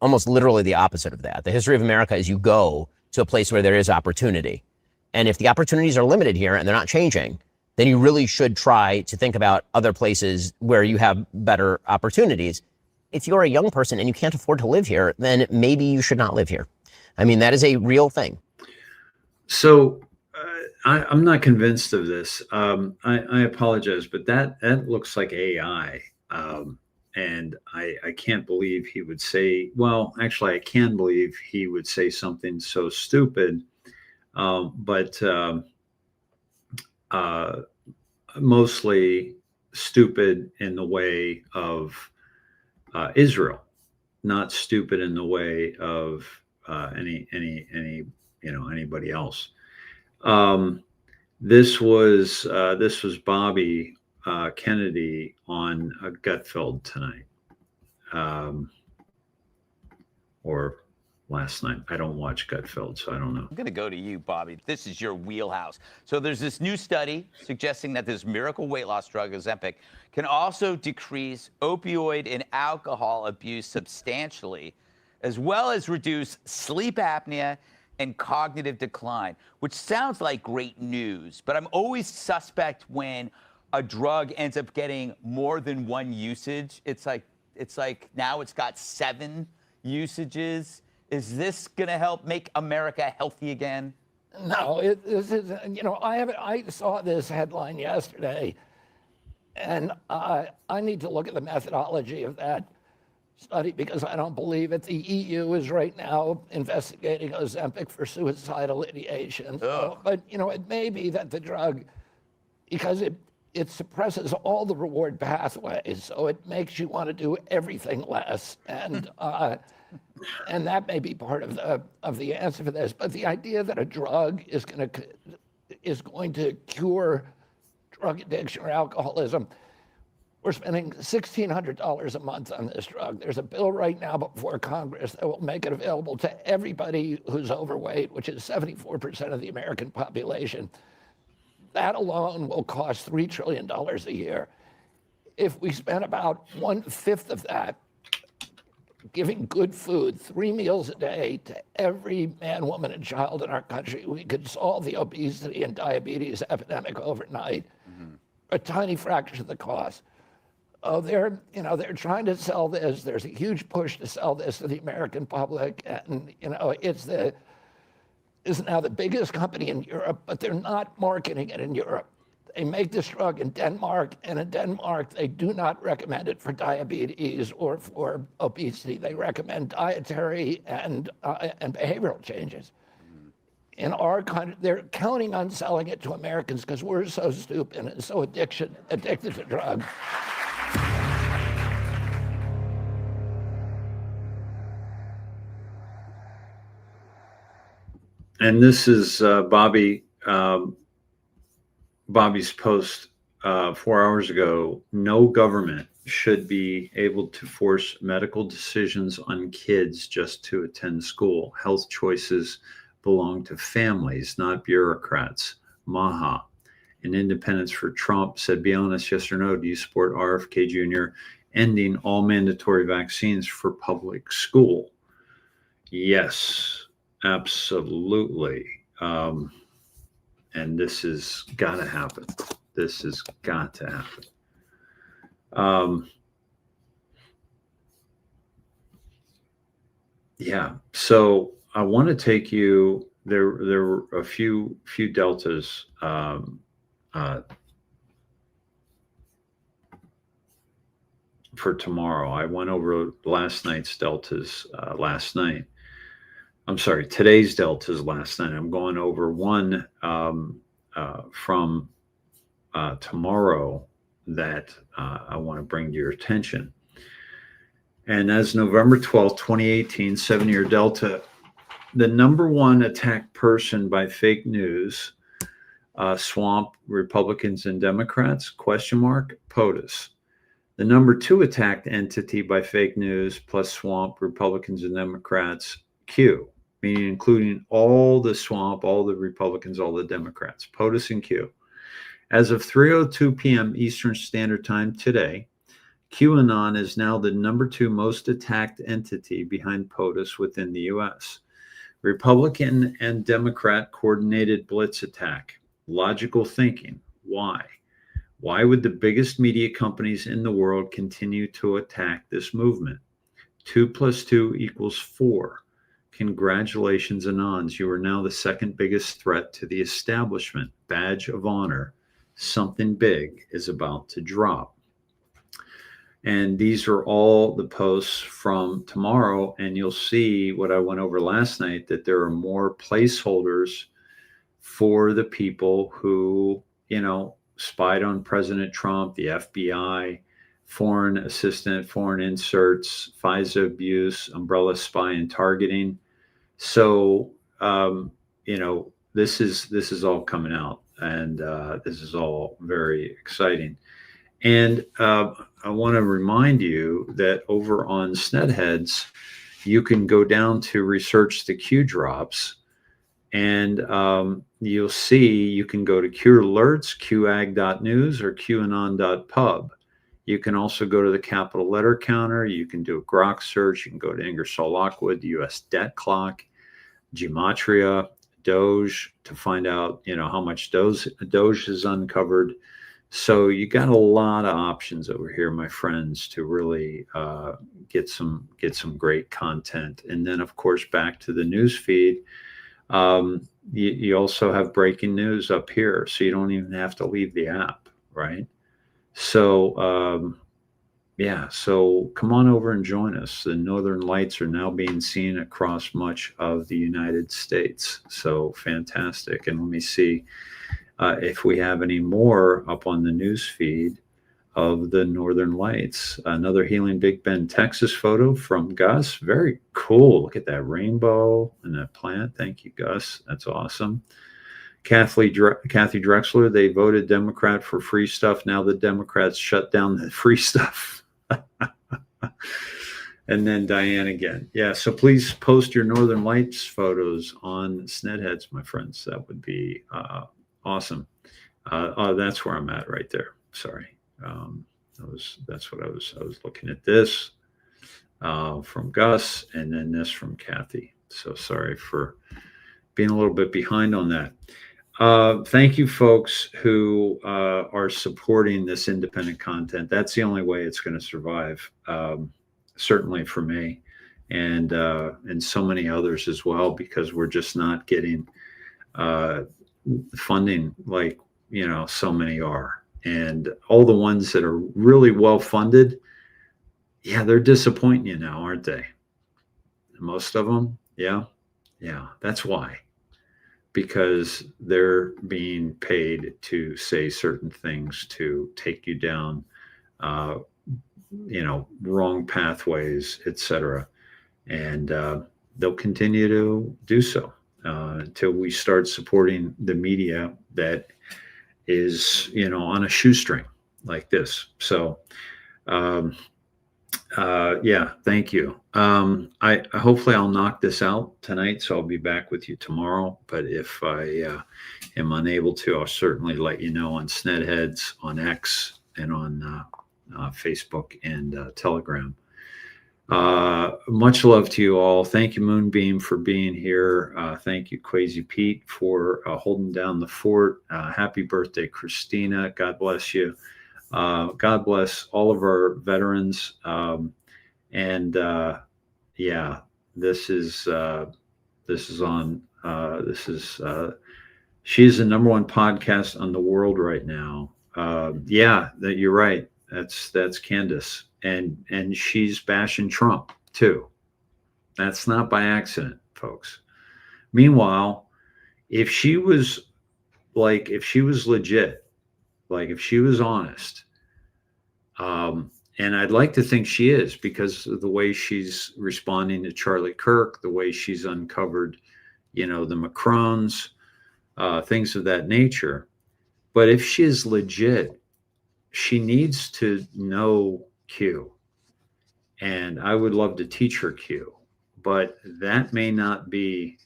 almost literally the opposite of that. The history of America is you go to a place where there is opportunity. And if the opportunities are limited here and they're not changing, then you really should try to think about other places where you have better opportunities. If you're a young person and you can't afford to live here, then maybe you should not live here. I mean, that is a real thing. So I'm not convinced of this. I apologize, but that looks like AI. And I can't believe he would say, well, actually, I can believe he would say something so stupid, but mostly stupid in the way of Israel, not stupid in the way of anybody else. This was Bobby Kennedy on Gutfeld tonight, or last night. I don't watch Gutfeld, so I don't know. I'm going to go to you, Bobby. This is your wheelhouse. So there's this new study suggesting that this miracle weight loss drug, Ozempic, can also decrease opioid and alcohol abuse substantially, as well as reduce sleep apnea and cognitive decline, which sounds like great news. But I'm always suspect when a drug ends up getting more than one usage. It's like now it's got 7 usages. Is this going to help make America healthy again? No, this is, I saw this headline yesterday, and I need to look at the methodology of that study because I don't believe it. The EU is right now investigating Ozempic for suicidal ideation. But, it may be that the drug, because it suppresses all the reward pathways, so it makes you want to do everything less. And and that may be part of the answer for this. But the idea that a drug is going to cure drug addiction or alcoholism, we're spending $1,600 a month on this drug. There's a bill right now before Congress that will make it available to everybody who's overweight, which is 74% of the American population. That alone will cost $3 trillion a year. If we spent about 1/5 of that giving good food, 3 meals a day to every man, woman, and child in our country, we could solve the obesity and diabetes epidemic overnight. A tiny fraction of the cost. Oh, they're trying to sell this. There's a huge push to sell this to the American public, and it's now the biggest company in Europe, but they're not marketing it in Europe. They make this drug in Denmark, and in Denmark, they do not recommend it for diabetes or for obesity. They recommend dietary and behavioral changes. In our country, they're counting on selling it to Americans because we're so stupid and so addicted to drugs. And this is Bobby's post 4 hours ago. No government should be able to force medical decisions on kids just to attend school. Health choices belong to families, not bureaucrats. Maha. And Independence for Trump said, be honest, yes or no, do you support RFK Jr. ending all mandatory vaccines for public school? Yes, absolutely. And this has got to happen. This has got to happen. Yeah. So I want to take you there. There were a few deltas. For tomorrow, I went over last night's deltas last night. I'm sorry, today's deltas last night. I'm going over one from tomorrow that I want to bring to your attention. And as November 12th, 2018, 7-year delta, the #1 attacked person by fake news, swamp Republicans and Democrats, ? POTUS. The #2 attacked entity by fake news plus swamp Republicans and Democrats, Q, meaning including all the swamp, all the Republicans, all the Democrats, POTUS and Q. As of 3:02 p.m. Eastern Standard Time today, QAnon is now the #2 most attacked entity behind POTUS within the U.S. Republican and Democrat coordinated blitz attack. Logical thinking. Why? Why would the biggest media companies in the world continue to attack this movement? 2 + 2 = 4. Congratulations, Anons. You are now the second biggest threat to the establishment. Badge of honor. Something big is about to drop. And these are all the posts from tomorrow. And you'll see what I went over last night, that there are more placeholders for the people who, spied on President Trump, the FBI, foreign assistant, foreign inserts, FISA abuse, umbrella spy and targeting. So, this is all coming out, and this is all very exciting. And I want to remind you that over on Snedheads, you can go down to research the Q drops, and you'll see you can go to Q alerts, qag.news, or qanon.pub. You can also go to the capital letter counter. You can do a Grok search. You can go to Ingersoll Lockwood, the U.S. debt clock, Gematria, Doge, to find out, how much Doge is uncovered. So you got a lot of options over here, my friends, to really get some great content. And then, of course, back to the news feed. You also have breaking news up here, so you don't even have to leave the app, right? So, so come on over and join us. The Northern Lights are now being seen across much of the United States. So fantastic. And let me see if we have any more up on the news feed of the Northern Lights. Another Healing Big Bend, Texas photo from Gus. Very cool. Look at that rainbow and that plant. Thank you, Gus. That's awesome. Kathy Drexler, they voted Democrat for free stuff. Now the Democrats shut down the free stuff. And then Diane again. Yeah, so please post your Northern Lights photos on Snedheads, my friends. That would be awesome. That's where I'm at right there. Sorry. That's what I was looking at this from Gus, and then this from Kathy. So sorry for being a little bit behind on that. Thank you, folks who are supporting this independent content. That's the only way it's going to survive, certainly for me, and so many others as well, because we're just not getting funding like so many are. And all the ones that are really well funded, yeah, they're disappointing you now, aren't they? Most of them, yeah, that's why. Because they're being paid to say certain things to take you down, wrong pathways, etc. And they'll continue to do so until we start supporting the media that is, on a shoestring like this. So, thank you. I hopefully I'll knock this out tonight, so I'll be back with you tomorrow. But if I am unable to, I'll certainly let you know on Snedheads, on X, and on Facebook and Telegram. Much love to you all. Thank you, Moonbeam, for being here. Thank you, Quasi Pete, for holding down the fort. Happy birthday, Christina. God bless you. God bless all of our veterans. She's the number one podcast on the world right now. You're right. That's Candace. And she's bashing Trump too. That's not by accident, folks. Meanwhile, if she was legit, like if she was honest, and I'd like to think she is, because of the way she's responding to Charlie Kirk, the way she's uncovered, the Macrons, things of that nature. But if she is legit, she needs to know Q. And I would love to teach her Q, but that may not be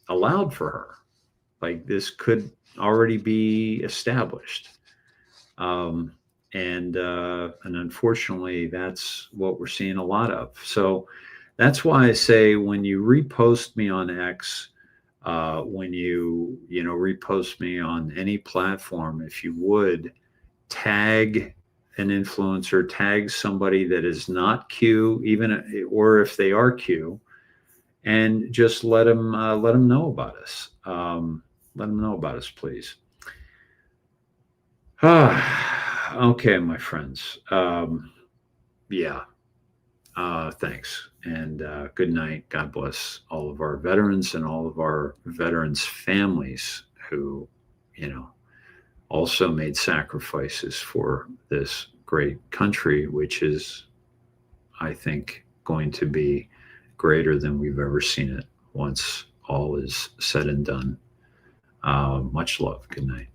allowed for her. Like, this could already be established. And unfortunately, that's what we're seeing a lot of. So that's why I say, when you repost me on X, when you repost me on any platform, if you would tag an influencer, tag somebody that is not Q, or if they are Q, and just let them know about us. Let them know about us, please. Okay, my friends. Thanks. And good night. God bless all of our veterans and all of our veterans' families who, also made sacrifices for this great country, which is, I think, going to be greater than we've ever seen it once all is said and done. Much love. Good night.